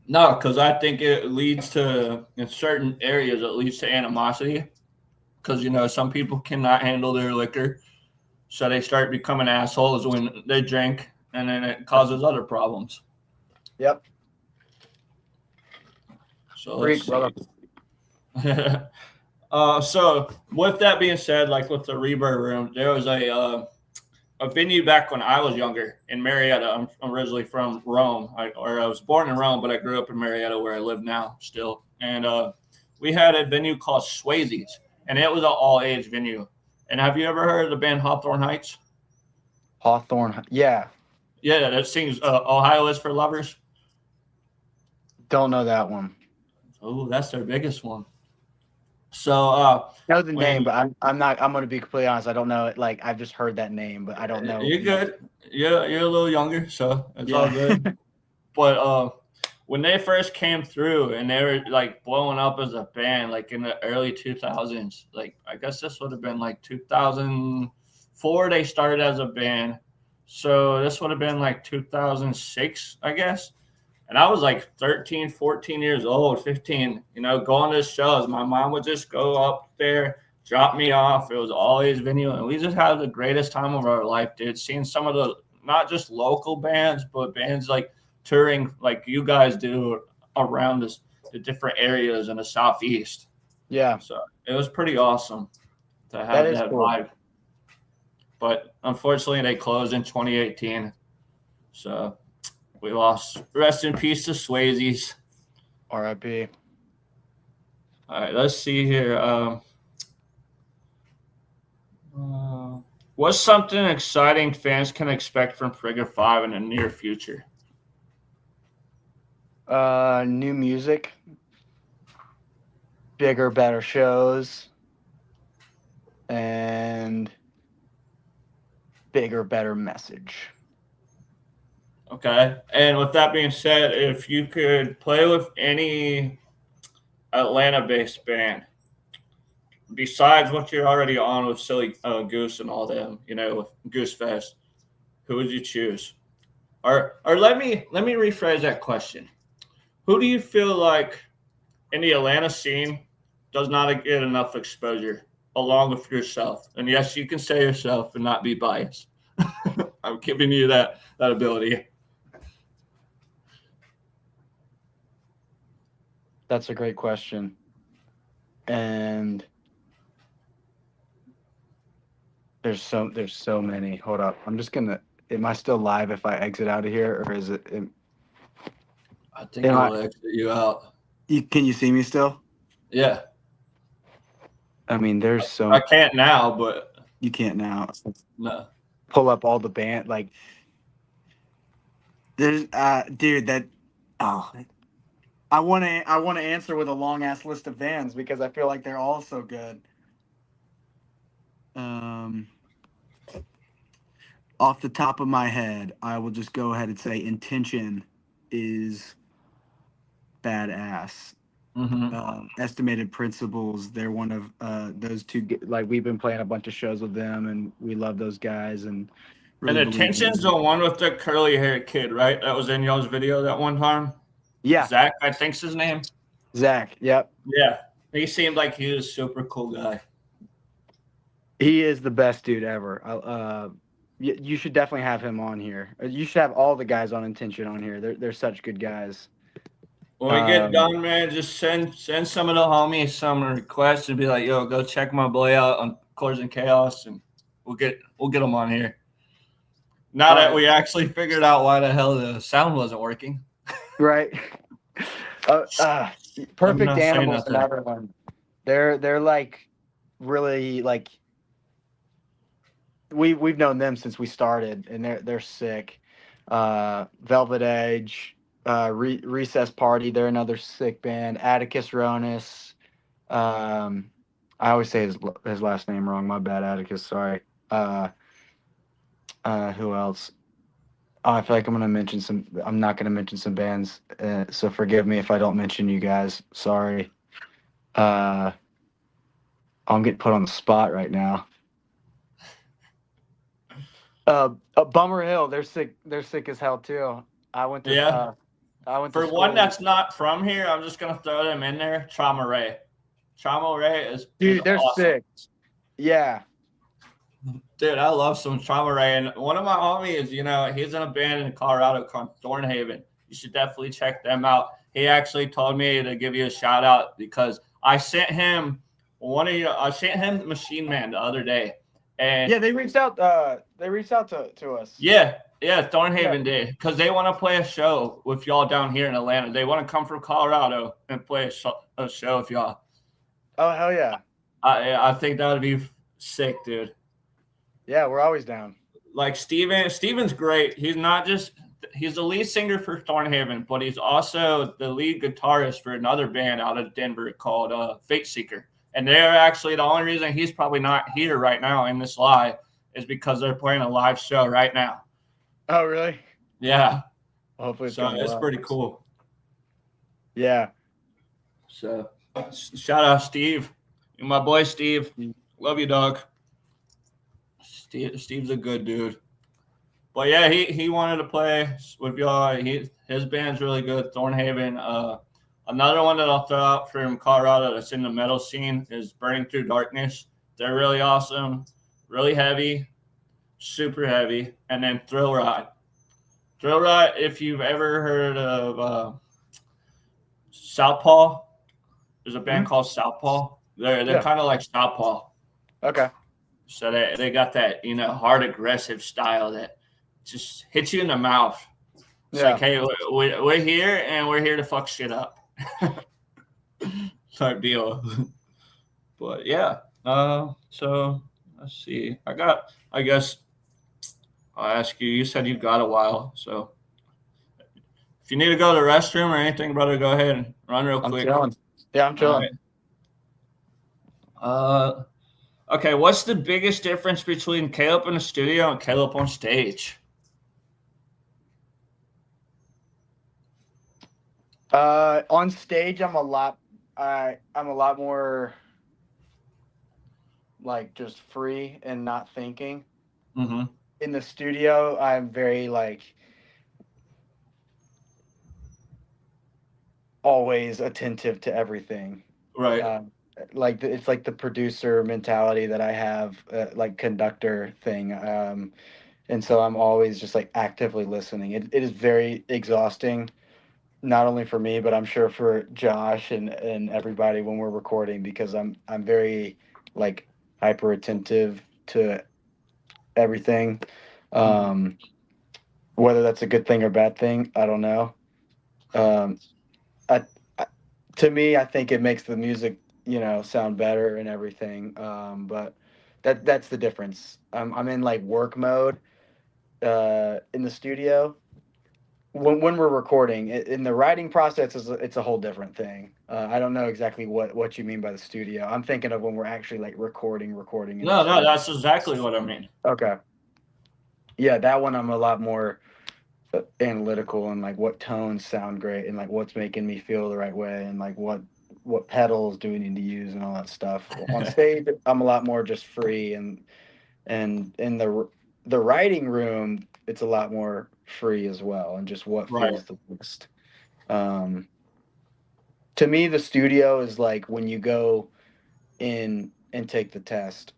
no, because I think it leads to, in certain areas, it leads to animosity. Because some people cannot handle their liquor, so they start becoming assholes when they drink, and then it causes other problems. Yep. So let's Preach, see. brother. So with that being said, like with the Rebirth Room, there was a venue back when I was younger in Marietta. I'm originally from Rome, or I was born in Rome, but I grew up in Marietta where I live now still. And we had a venue called Swayze's, and it was an all age venue. And have you ever heard of the band Hawthorne Heights? Hawthorne. Yeah, Yeah, that sings Ohio is for Lovers. don't know that one. Oh, that's their biggest one. So Know the name, when but I'm not. I'm gonna be completely honest. I don't know it. Like I've just heard that name, but I don't know you're much. good, you're a little younger, so it's all Yeah. good. But when they first came through and they were like blowing up as a band, like in the early 2000s, like I guess this would have been like 2004. They started as a band, so this would have been like 2006, I guess. And I was like 13, 14 years old, 15, going to shows. My mom would just go up there, drop me off. It was always venue. And we just had the greatest time of our life, dude. Seeing some of the, not just local bands, but bands like touring like you guys do around this, the different areas in the Southeast. Yeah, So it was pretty awesome to that have is that cool. vibe. But unfortunately, they closed in 2018. So we lost. Rest in peace to Swayze's. R.I.P. All right, let's see here. What's something exciting fans can expect from Frigga Five in the near future? New music, bigger, better shows, and bigger, better message. Okay. And with that being said, if you could play with any Atlanta-based band besides what you're already on with Silly Goose and all them, with Goose Fest, who would you choose? Or let me rephrase that question. Who do you feel like in the Atlanta scene does not get enough exposure along with yourself? And yes, you can say yourself and not be biased. I'm giving you that ability. That's a great question. And there's so many. Hold up. I'm just gonna. Am I still live if I exit out of here, or is it? I think Am it I? will exit you out. Can you see me still? Yeah. I mean, there's I so can't now, but you can't now no. pull up all the band. Like there's dude that. Oh, I want to answer with a long ass list of bands because I feel like they're all so good. Um, Off the top of my head, I will just go ahead and say Intention is badass. Mm-hmm. Estimated Principles, they're one of those two. Like we've been playing a bunch of shows with them, and we love those guys, and And really believe in Attention's them. the one with the curly haired kid, right? That was in y'all's video that one time. Yeah, Zach, I think's his name. Zach. Yep, Yeah. He seemed like he was a super cool guy. he is the best dude ever. You should definitely have him on here. You should have all the guys on Intention on here. They're such good guys. When we get Um, done, man, just send some of the homies some requests and be like, "Yo, go check my boy out on Chords and Chaos," and we'll get them on here. Now all that right, we actually figured out why the hell the sound wasn't working, right. Uh, uh, I'm Perfect not saying Animals and nothing. everyone. They're like really like we've known them since we started, and they're sick. Velvet Edge, Recess Party, they're another sick band. Atticus Ronis. Um, I always say his last name wrong. My bad, Atticus. Sorry. Who else? Oh, I feel like I'm gonna mention some. I'm not gonna mention some bands, so forgive me if I don't mention you guys. Sorry. Uh, I'm getting put on the spot right now. Bummer Hill, they're sick. They're sick as hell too. I went to Yeah. I went to For one school. that's not from here, I'm just gonna throw them in there. Trauma Ray. Trauma Ray is Dude, they're awesome. sick. Yeah. Dude, I love some Trauma Ray. And one of my homies, he's in a band in Colorado called Thornhaven. You should definitely check them out. He actually told me to give you a shout out because I sent him I sent him Machine Man the other day, and Yeah, they reached out. To us. yeah, Yeah. Thornhaven did because they want to play a show with y'all down here in Atlanta. They want to come from Colorado and play a show with y'all. Oh hell yeah. I think that would be sick, dude. Yeah, we're always down. Like Steven's great. He's the lead singer for Thornhaven, but he's also the lead guitarist for another band out of Denver called Fate Seeker. And they're actually the only reason he's probably not here right now in this live is because they're playing a live show right now. Oh really? Yeah. Well, hopefully it's So going it's well. pretty cool. Yeah. So shout out Steve. My boy Steve. Love you, dog. Steve's a good dude. But yeah, he wanted to play with y'all. His band's really good. Thornhaven. Another one that I'll throw out from Colorado that's in the metal scene is Burning Through Darkness. They're really awesome, really heavy, super heavy. And then Thrill Ride. Thrill Ride, if you've ever heard of Southpaw, there's a band called Southpaw. They're kind of like Southpaw. Okay. So they got that, hard aggressive style that just hits you in the mouth. It's like, hey, we're here and we're here to fuck shit up. Type deal. But yeah. So let's see. I guess I'll ask you. You said you've got a while, so if you need to go to the restroom or anything, brother, go ahead and run real quick. I'm chilling. Yeah, I'm chilling. Right. Okay, what's the biggest difference between Caleb in the studio and Caleb on stage? On stage, I'm a lot more like just free and not thinking. Mm-hmm. In the studio, I'm very like always attentive to everything. Right. Like it's like the producer mentality that I have, like conductor thing. And so I'm always just like actively listening. It is very exhausting, not only for me, but I'm sure for Josh and everybody when we're recording, because I'm very like hyper attentive to everything. Whether that's a good thing or bad thing, I don't know. Um, I to me, I think it makes the music, sound better and everything. But that's the difference. I'm in like work mode in the studio. When we're recording, in the writing process, it's a whole different thing. I don't know exactly what you mean by the studio. I'm thinking of when we're actually like recording in the No, studio. that's exactly what I mean. Okay. Yeah, that one I'm a lot more analytical and like what tones sound great and like what's making me feel the right way and like what pedals do we need to use and all that stuff. On stage, I'm a lot more just free, and in the writing room, it's a lot more free as well and just what Right. feels the best. Um, to me, the studio is like when you go in and take the test.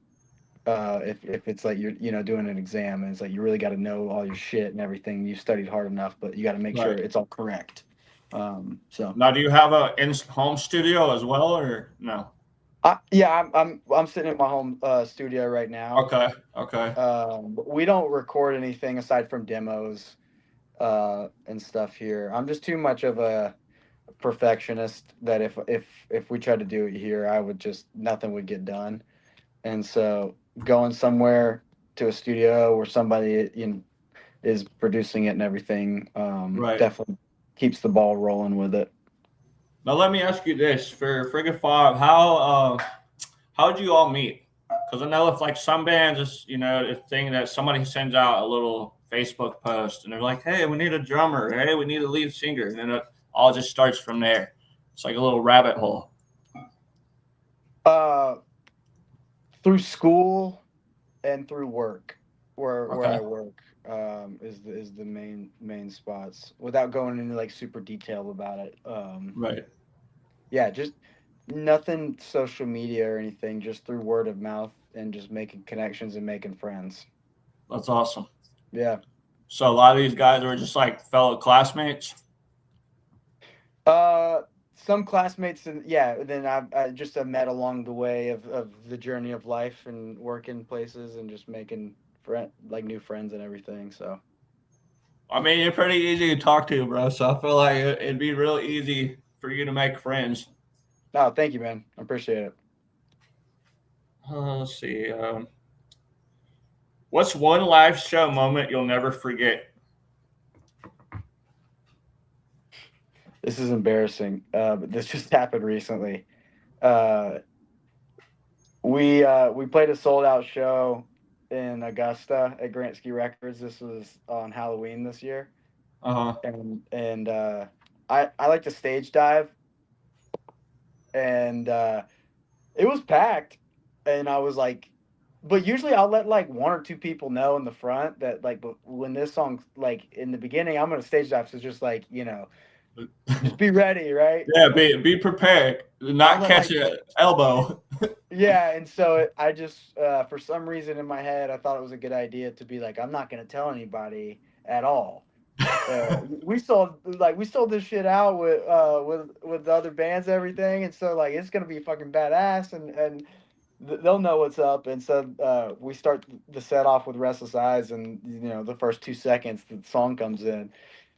If it's like you're doing an exam and it's like you really got to know all your shit and everything, you studied hard enough, but you got to make sure Right. it's all correct. So Now, do you have a home studio as well, or no? yeah, I'm sitting in my home studio right now. Okay. But we don't record anything aside from demos and stuff here. I'm just too much of a perfectionist that if we tried to do it here, I would just nothing would get done. And so going somewhere to a studio where somebody is producing it and everything, Right. definitely keeps the ball rolling with it. Now, let me ask you this: for Frigga Five, how did you all meet? Because I know if like some bands, it's a thing that somebody sends out a little Facebook post and they're like, "Hey, we need a drummer. Hey, we need a lead singer," and then it all just starts from there. It's like a little rabbit hole. Uh, through school and through work, where Okay. I work, is the main spots. Without going into like super detail about it, Right. yeah, just nothing social media or anything. Just through word of mouth and just making connections and making friends. That's awesome. Yeah. So a lot of these guys were just like fellow classmates. Uh, some classmates, and yeah, then I just met along the way of the journey of life and working places and just making like new friends and everything. So I mean, you're pretty easy to talk to, bro. So I feel like it'd be real easy for you to make friends. no, thank you, man. I appreciate it. Let's see. What's one live show moment you'll never forget? This is embarrassing, but this just happened recently. Uh, we played a sold out show in Augusta at Grant Ski Records. This was on Halloween this year, Uh huh. and I like to stage dive, and it was packed, and I was like, but usually I'll let like one or two people know in the front that like, but when this song like in the beginning, I'm gonna stage dive, so just like just be ready, right? Yeah, be prepared. I'll Not let catch like your elbow. yeah, and so I just for some reason in my head I thought it was a good idea to be like I'm not gonna tell anybody at all. We sold this shit out with the other bands and everything, and so like it's gonna be fucking badass, and they'll know what's up. And so we start the set off with Restless Eyes, and the first 2 seconds the song comes in,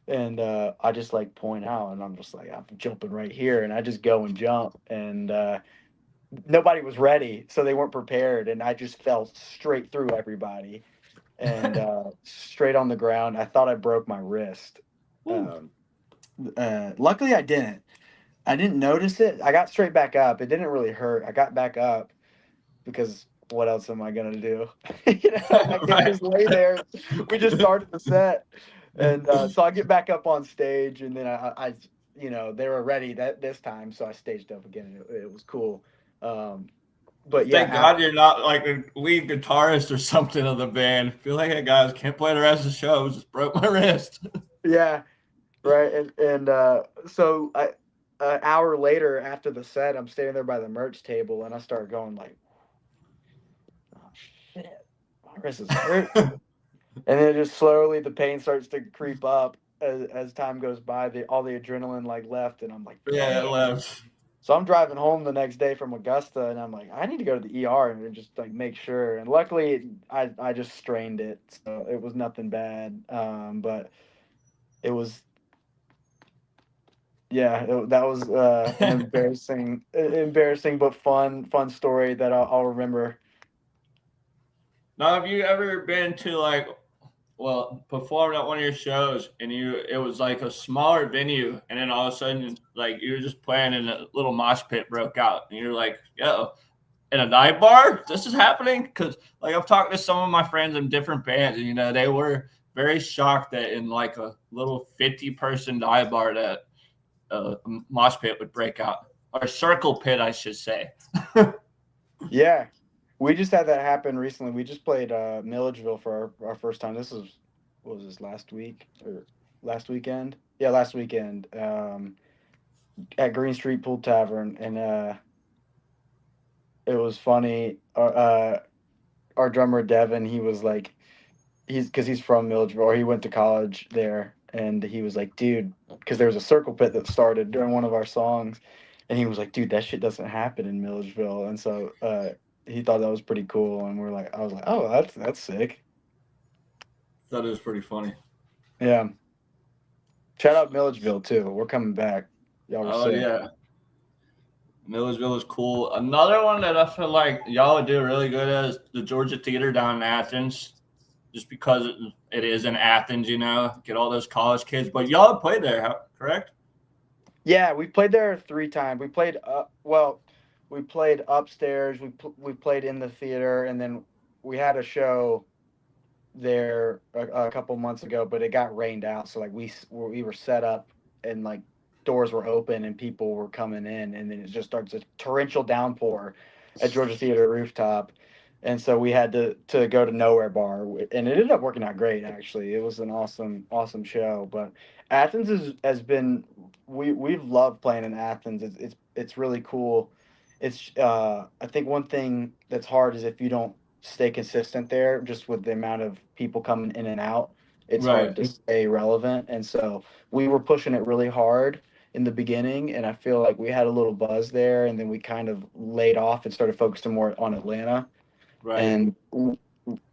and I just like point out, and I'm just like I'm jumping right here, and I just go and jump, and nobody was ready, so they weren't prepared, and I just fell straight through everybody and straight on the ground. I thought I broke my wrist. Woo. Um, Luckily, I didn't. I didn't notice it. I got straight back up. It didn't really hurt. I got back up because what else am I gonna do? I can't Right. just lay there. We just started the set, and so I get back up on stage, and then they were ready that this time, so I staged up again. And it was cool. Um, but yeah, Thank God you're not like a lead guitarist or something of the band. I feel like, hey guys, can't play the rest of the show. Just broke my wrist. yeah, right. And so an hour later after the set, I'm standing there by the merch table, and I start going like, "Oh shit, my wrist is hurt." And then just slowly the pain starts to creep up as time goes by. All the adrenaline like left, and I'm like, Yeah, it "Fuck." left. So I'm driving home the next day from Augusta, and I'm like, I need to go to the ER and just like make sure. And luckily, I just strained it, so it was nothing bad. But it was yeah, that was an embarrassing but fun story that I'll remember. Now, have you ever been to like, well, performed at one of your shows and it was like a smaller venue, and then all of a sudden, like you were just playing and a little mosh pit broke out, and you're like, yo, in a dive bar, this is happening? Because like I've talked to some of my friends in different bands, and they were very shocked that in like a little 50-person dive bar that a mosh pit would break out, or circle pit, I should say. Yeah, we just had that happen recently. We just played Milledgeville for our first time. What was this, last week or last weekend? Yeah, last weekend at Green Street Pool Tavern, and it was funny. Our drummer Devin, he was like, he's from Milledgeville, or he went to college there, and he was like, dude, because there was a circle pit that started during one of our songs, and he was like, dude, that shit doesn't happen in Milledgeville, and so he thought that was pretty cool, and I was like, oh, that's sick. That is pretty funny. Yeah, shout out Milledgeville too. We're coming back. Y'all were Oh sick. yeah, Millersville is cool. Another one that I feel like y'all would do really good at is the Georgia Theater down in Athens, just because it is in Athens. Get all those college kids. But y'all played there, correct? Yeah, we played there 3 times. We played upstairs. We played in the theater, and then we had a show there a couple months ago, but it got rained out. So like we were set up, and like doors were open and people were coming in, and then it just starts a torrential downpour at Georgia Theater rooftop, and so we had to go to Nowhere Bar, and it ended up working out great. Actually, it was an awesome show. But Athens has been we've loved playing in Athens. It's really cool. It's I think one thing that's hard is if you don't stay consistent there, just with the amount of people coming in and out, it's Right. hard to stay relevant. And so we were pushing it really hard. in the beginning, and I feel like we had a little buzz there, and then we kind of laid off and started focusing more on Atlanta. Right. And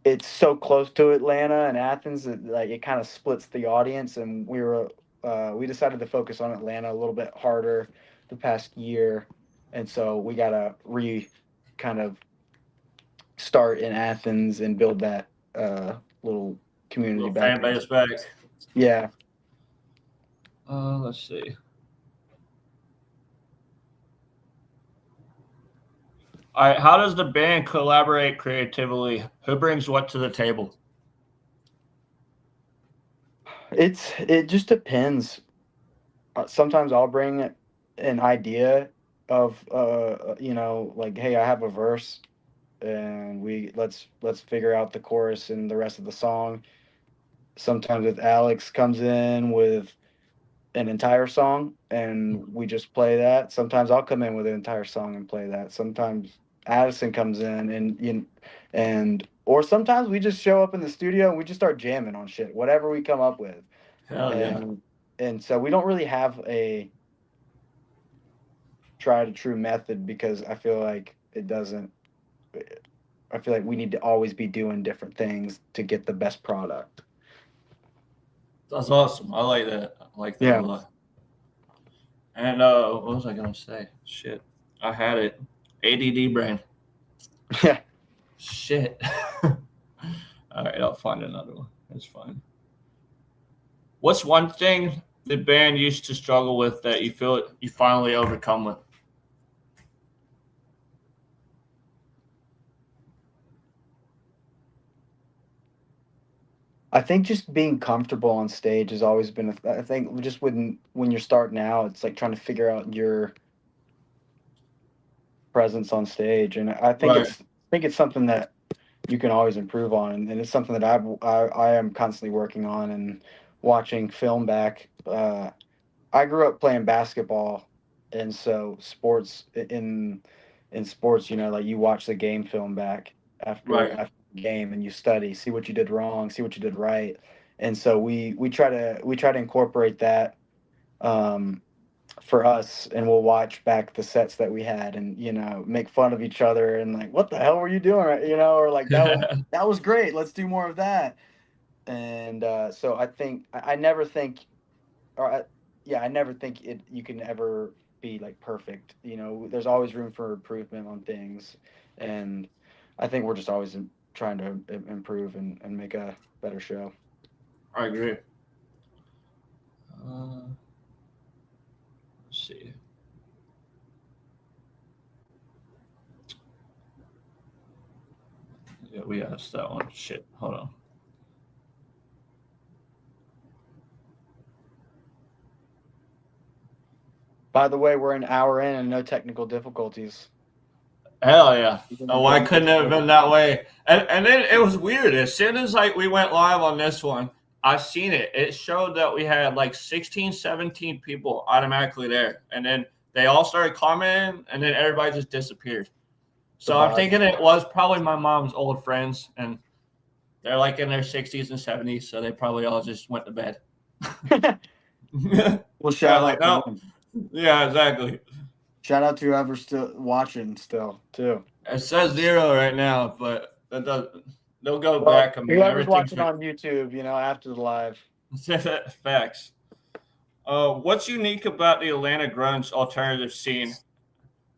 it's so close to Atlanta and Athens that like it kind of splits the audience, and we decided to focus on Atlanta a little bit harder the past year, and so we gotta kind of start in Athens and build that little community Little back fan there. base back. Yeah. Let's see. All right. How does the band collaborate creatively? Who brings what to the table? It just depends. Sometimes I'll bring an idea of like, hey, I have a verse, and let's figure out the chorus and the rest of the song. Sometimes with Alex comes in with an entire song and we just play that. Sometimes I'll come in with an entire song and play that. Sometimes Addison comes in and or sometimes we just show up in the studio and we just start jamming on shit, whatever we come up with. Hell yeah. And so we don't really have a tried and true method because I feel like we need to always be doing different things to get the best product. That's awesome. I like that. I like that a Yeah. lot. And what was I gonna say? Shit, I had it. ADD brain. Yeah. Shit. All right, I'll find another one. It's fine. What's one thing the band used to struggle with that you feel you finally overcome with? I think just being comfortable on stage has always been. I think just when you're starting out, it's like trying to figure out your presence on stage, and Right, I think it's something that you can always improve on, and it's something that I am constantly working on and watching film back. I grew up playing basketball, and so in sports, like you watch the game film back right, after the game, and you study, see what you did wrong, see what you did right, and so we try to incorporate that um, for us, and we'll watch back the sets that we had, and make fun of each other, and like, what the hell were you doing, right? Or like that was great. Let's do more of that. And so I think I never think or yeah, I never think you can ever be like perfect. There's always room for improvement on things, and I think we're just always trying to improve and make a better show. I agree. Let's see. Yeah, we asked that one. Shit, hold on. By the way, we're an hour in and no technical difficulties. Hell yeah. Oh, We're why gonna get couldn't it have started. been that way? And then it was weird. As soon as like we went live on this one, I seen it. It showed that we had like 16, 17 people automatically there. And then they all started commenting and then everybody just disappeared. The So I'm bots. thinking it was probably my mom's old friends and they're like in their 60s and 70s, so they probably all just went to bed. Well, I shout was like, out to no. them. Yeah, exactly. Shout out to whoever's still watching still too. It says 0 right now, but that does they'll go Well, back. I mean, whoever's everything's watching on YouTube, after the live. facts. What's unique about the Atlanta grunge alternative scene,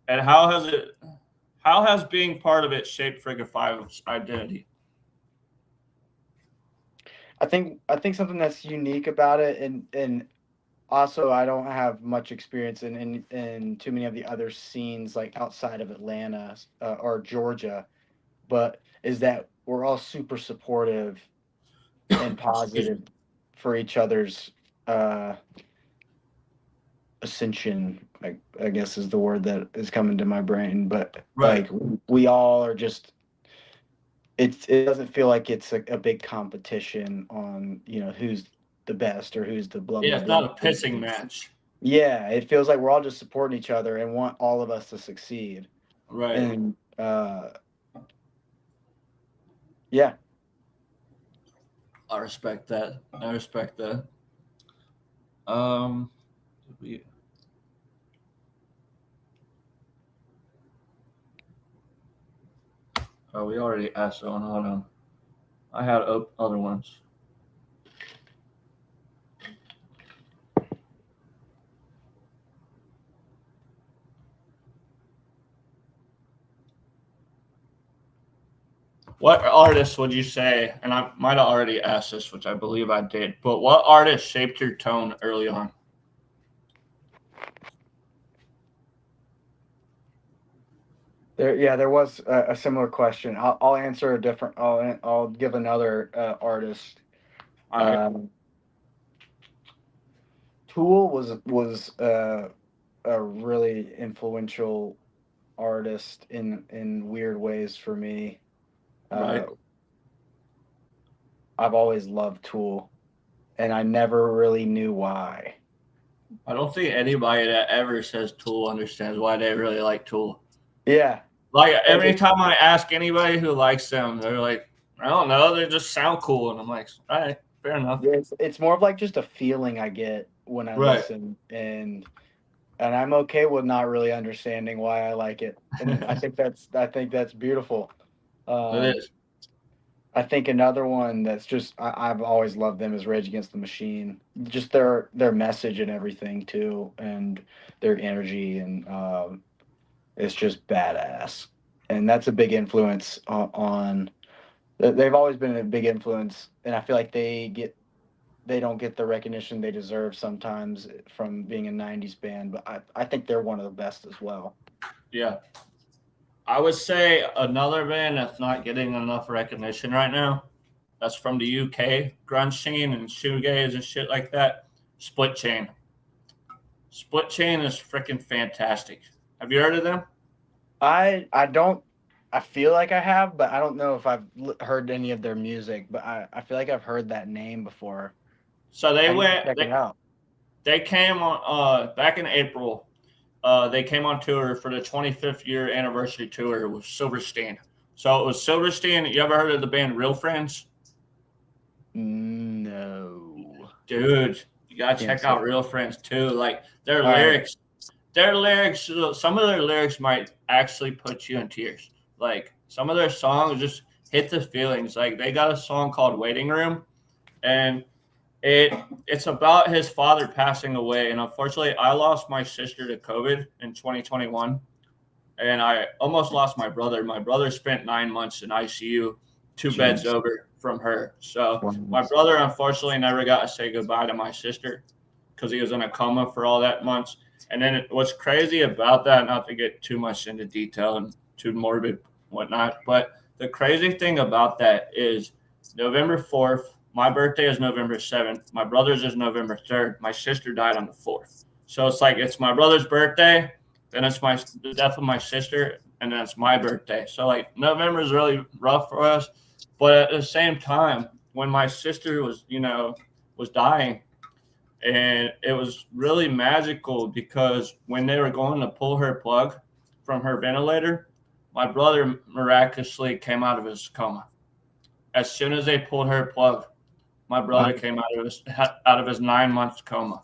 and how has being part of it shaped Frigga Five's identity? I think something that's unique about it, and also I don't have much experience in too many of the other scenes like outside of Atlanta or Georgia, but is that we're all super supportive and Excuse me. positive for each other's uh, ascension. I guess is the word that is coming to my brain, but Right. like we all are just it doesn't feel like it's a big competition on who's the best or who's the blah Yeah, blah it's not blah. a pissing match. Yeah, it feels like we're all just supporting each other and want all of us to succeed. Right. And yeah, I respect that. I respect that. Um, Oh, we already asked that one. Hold on. I had other ones. What artist would you say, and I might have already asked this, which I believe I did, but what artist shaped your tone early on? There was a similar question. I'll answer a different. I'll give another artist. All right. Um, Tool was a really influential artist in weird ways for me. Uh, Right. I've always loved Tool, and I never really knew why. I don't think anybody that ever says Tool understands why they really like Tool. Yeah, Like like every time I ask anybody who likes them, they're like, I don't know, they just sound cool, and I'm like, all right, fair enough. it's more of like just a feeling I get when I Right. listen, and I'm okay with not really understanding why I like it, and I think that's beautiful. It Um, is. I think another one that's just I've always loved them is Rage Against the Machine. Just their message and everything too, and their energy, and it's just badass. And that's a big influence on. They've always been a big influence, and I feel like they don't get the recognition they deserve sometimes from being a '90s band. But I think they're one of the best as well. Yeah. I would say another band that's not getting enough recognition right now, that's from the UK, grunge scene and shoegaze and shit like that. Split Chain. Split Chain is freaking fantastic. Have you heard of them? I don't. I feel like I have, but I don't know if I've heard any of their music. But I feel like I've heard that name before. So I need to check it out. they came on back in April. They came on tour for the 25th year anniversary tour with Silverstein. So it was Silverstein. You ever heard of the band Real Friends? No, Dude, you gotta can't check say. out Real Friends too. Like All right. their lyrics, some of their lyrics might actually put you in tears. Like some of their songs just hit the feelings. Like they got a song called Waiting Room, and it's about his father passing away. And unfortunately, I lost my sister to COVID in 2021, and I almost lost my brother. My brother spent 9 months in ICU, two beds Jeez. over from her. So Wow. my brother unfortunately never got to say goodbye to my sister because he was in a coma for all that months. And then what's crazy about that, not to get too much into detail and too morbid, whatnot, but the crazy thing about that is November 4th, my birthday is November 7th, my brother's is November 3rd, my sister died on the 4th. So it's like it's my brother's birthday, then it's the death of my sister, and then it's my birthday. So like November is really rough for us, but at the same time, when my sister was dying, and it was really magical because when they were going to pull her plug from her ventilator, my brother miraculously came out of his coma. As soon as they pulled her plug, my Wow. brother came out of his 9 month coma.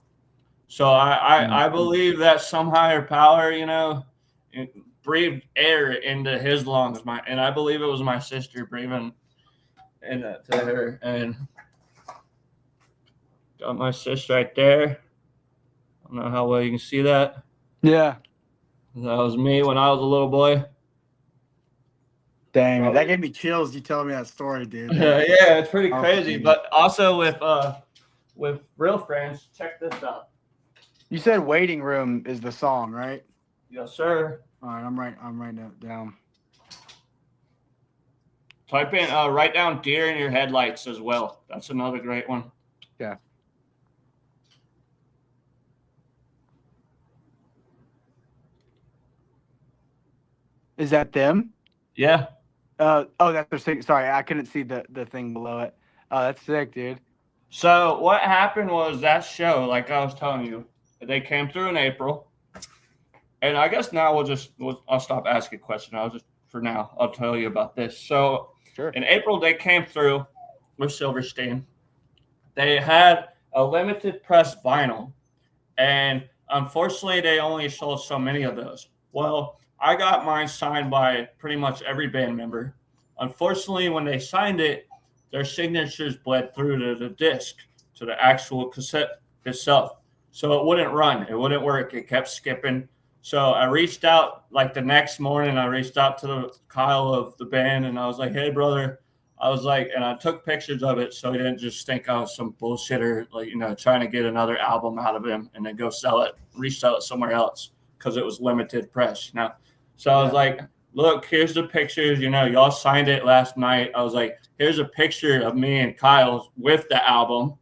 So I believe that some higher power, breathed air into his lungs. And I believe it was my sister breathing into her. And got my sister right there. I don't know how well you can see that. Yeah. That was me when I was a little boy. Dang, man, that gave me chills. You telling me that story, dude. That's Yeah, it's pretty crazy. awesome. But also with Real Friends, check this out. You said "Waiting Room" is the song, right? Yes, sir. All right, I'm writing that down. Type in write down deer in your headlights as well. That's another great one. Yeah. Is that them? Yeah. Oh, that's their thing. Sorry, I couldn't see the thing below it. Oh, that's sick, dude. So what happened was that show, like I was telling you, they came through in April, and I guess now I'll stop asking questions. I'll tell you about this. So Sure. in April they came through with Silverstein. They had a limited press vinyl, and unfortunately they only sold so many of those. Well, I got mine signed by pretty much every band member. Unfortunately, when they signed it, their signatures bled through to the disc, to the actual cassette itself. So it wouldn't run. It wouldn't work. It kept skipping. So I reached out like the next morning. I reached out to Kyle of the band, and I was like, "Hey, brother," I was like, and I took pictures of it so he didn't just think I was some bullshitter, like trying to get another album out of him and then go sell it, resell it somewhere else because it was limited press. So I was like, "Look, here's the pictures. Y'all signed it last night." I was like, "Here's a picture of me and Kyle with the album."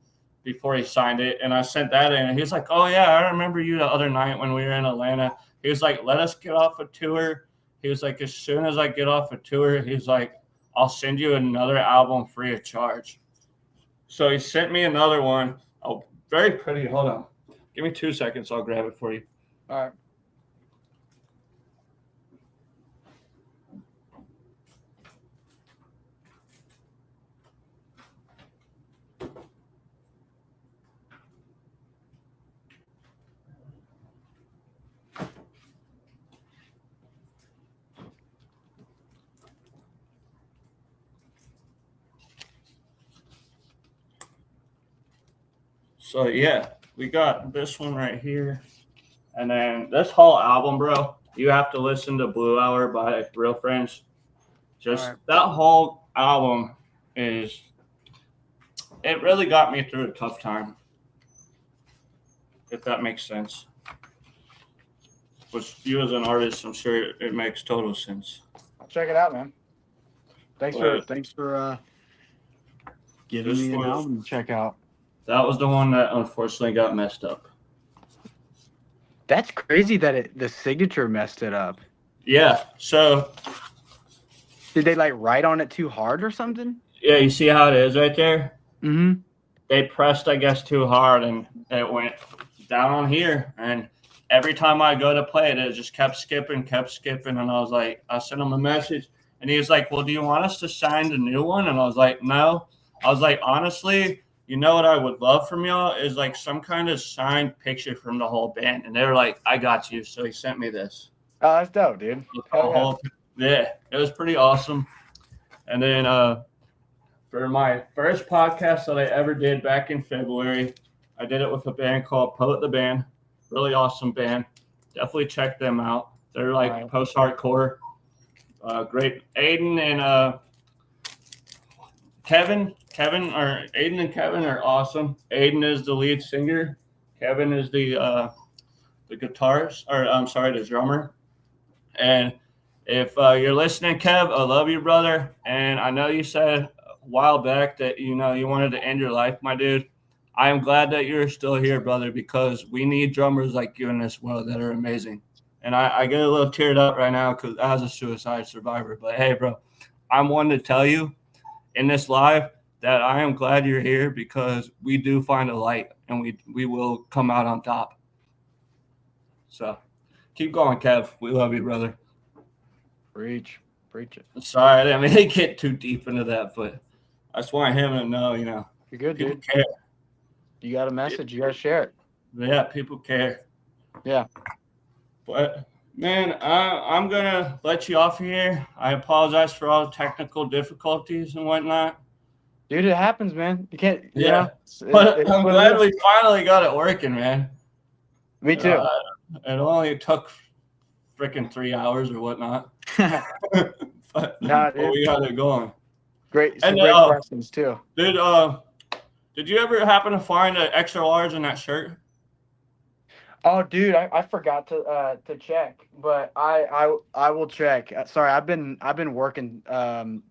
Before he signed it, and I sent that in, and he was like, "Oh yeah, I remember you the other night when we were in Atlanta." He was like, "Let us get off a tour." He was like, "As soon as I get off a tour," he's like, "I'll send you another album free of charge." So he sent me another one. Oh, very pretty. Hold on, give me 2 seconds. I'll grab it for you. All right. So yeah, we got this one right here, and then this whole album, bro. You have to listen to Blue Hour by Real Friends. Just that whole album it really got me through a tough time, if that makes sense. Which you as an artist, I'm sure it makes total sense. I'll check it out, man. Thanks for giving me an album to check out. That was the one that unfortunately got messed up. That's crazy that the signature messed it up. Yeah. So did they like write on it too hard or something? Yeah, you see how it is right there? Mm-hmm. They pressed, I guess, too hard, and it went down on here. And every time I go to play it, it just kept skipping. And I was like, I sent him a message, and he was like, "Well, do you want us to sign the new one?" And I was like, "No." I was like, "Honestly, what I would love from y'all is like some kind of signed picture from the whole band." And they were like, "I got you." So he sent me this. Oh, that's dope, dude. Yeah, it was pretty awesome. And then for my first podcast that I ever did back in February, I did it with a band called Poet the Band. Really awesome band. Definitely check them out. They're like post-hardcore. Great. Aiden and Kevin, Aiden and Kevin are awesome. Aiden is the lead singer. Kevin is the guitarist, or I'm sorry, the drummer. And if you're listening, Kev, I love you, brother. And I know you said a while back that you wanted to end your life, my dude. I am glad that you're still here, brother, because we need drummers like you in this world that are amazing. And I get a little teared up right now because I was a suicide survivor. But hey, bro, I'm one to tell you in this live that I am glad you're here because we do find a light and we will come out on top. So keep going, Kev. We love you, brother. Preach it. Sorry, I didn't mean to get too deep into that, but I just want him to know, you're good, people dude. Care. You got a message. You got to share it. Yeah, people care. Yeah. But man, I'm gonna let you off here. I apologize for all the technical difficulties and whatnot. Dude, it happens, man. You can't. Yeah, but I'm glad we finally got it working, man. Me too. It only took freaking 3 hours or whatnot. but we got it going. Great questions too. Did you ever happen to find an extra large in that shirt? Oh, dude, I forgot to check, but I will check. Sorry, I've been working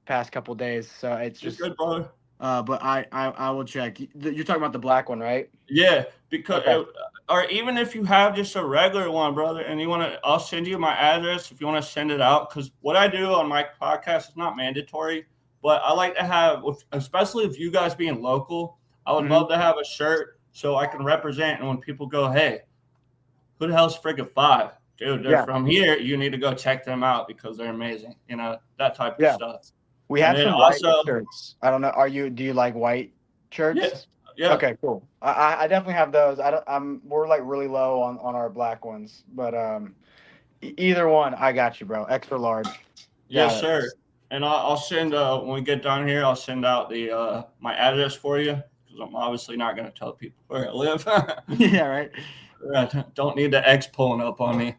past couple days, so it's just good, brother. But I will check. You're talking about the black one, right? Yeah, because or even if you have just a regular one, brother, and you want to, I'll send you my address if you want to send it out. Because what I do on my podcast is not mandatory, but I like to have, especially if you guys being local, I would love to have a shirt so I can represent. And when people go, "Hey, who the hell's Frigga Five?" Dude, they're from here. You need to go check them out because they're amazing. That type of stuff. We have some white shirts. I don't know. Do you like white shirts? Yeah. Okay, cool. I definitely have those. We're like really low on our black ones, but either one, I got you, bro. Extra large. Yes, sir. And I'll send when we get done here, I'll send out the my address for you because I'm obviously not going to tell people where I live. Yeah, right. Don't need the X pulling up on me.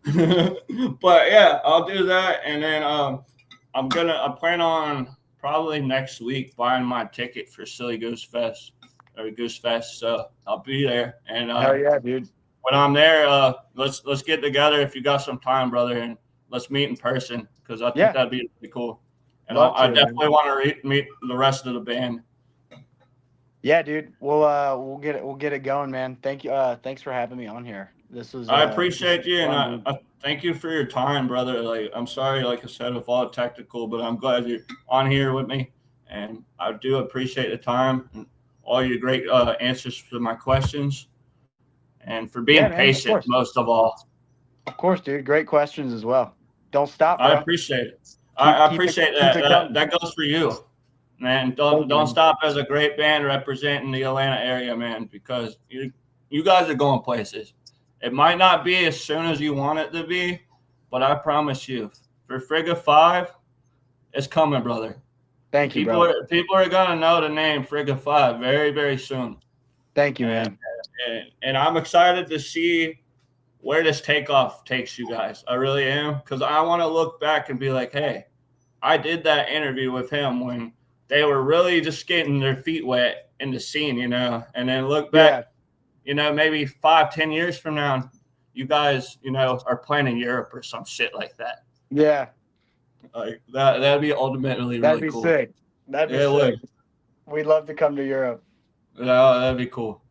But yeah, I'll do that, and then I plan on probably next week buying my ticket for Silly Goose Fest or Goose Fest. So I'll be there, and Hell yeah, dude. when I'm there, let's get together if you got some time, brother, and let's meet in person because I think Yeah, that'd be really cool. And love I to, man. definitely want to meet the rest of the band. Yeah, dude. We'll get it going, man. Thank you. Thanks for having me on here. I This appreciate is you, and fun, dude. I thank you for your time, brother. Like, I'm sorry, like I said, with all the technical, but I'm glad you're on here with me, and I do appreciate the time and all your great answers to my questions, and for being Yeah, man. Of patient course. most of all. Of course, dude. Great questions as well. Don't stop, I bro. appreciate it. Keep I keep it appreciate keep that. it coming. That goes for you, man. Thank you, Don't man. stop as a great band representing the Atlanta area, man, because you guys are going places. It might not be as soon as you want it to be, but I promise you, for Frigga Five, it's coming, brother. Thank you, bro. People are gonna know the name Frigga Five very, very soon, Thank you, and man. and I'm excited to see where this takeoff takes you guys. I really am, because I want to look back and be like, hey, I did that interview with him when they were really just getting their feet wet in the scene, and then look back, Yeah. Maybe 5-10 years from now, you guys, are playing in Europe or some shit like that. Yeah. Like that'd be ultimately That'd really be cool. sick. That'd be Yeah, it sick. would. We'd love to come to Europe. Yeah, that'd be cool.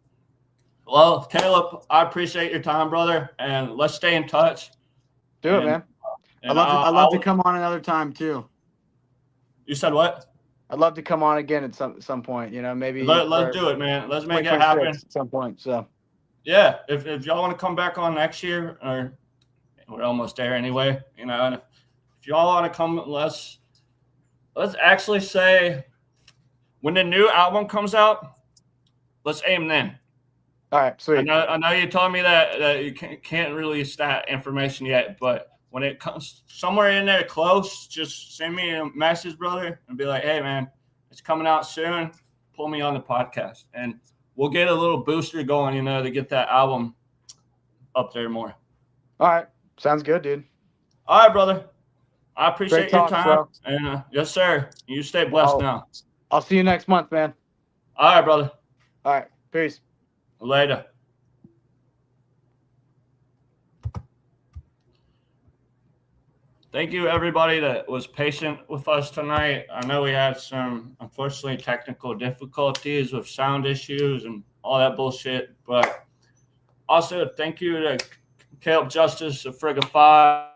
Well, Caleb, I appreciate your time, brother, and let's stay in touch. Do it, And man. and I'd love to come on another time too. you said what? I'd love to come on again at some point, maybe Let's for do it, man. Let's make it happen. 2026 at some point. So Yeah, if y'all want to come back on next year, or we're almost there anyway, and if y'all want to come, let's actually say when the new album comes out, let's aim then. all right, sweet. I know you told me that you can't release that information yet, but when it comes somewhere in there close, just send me a message, brother, and be like, hey, man, it's coming out soon. Pull me on the podcast, and we'll get a little booster going, to get that album up there more. All right, sounds good, dude. All right, brother. I appreciate your talk, time. bro. And yes, sir. You stay blessed now. I'll see you next month, man. All right, brother. All right, peace. Later. Thank you, everybody that was patient with us tonight. I know we had some, unfortunately, technical difficulties with sound issues and all that bullshit. But also, thank you to Caleb Justice of Frigga Five.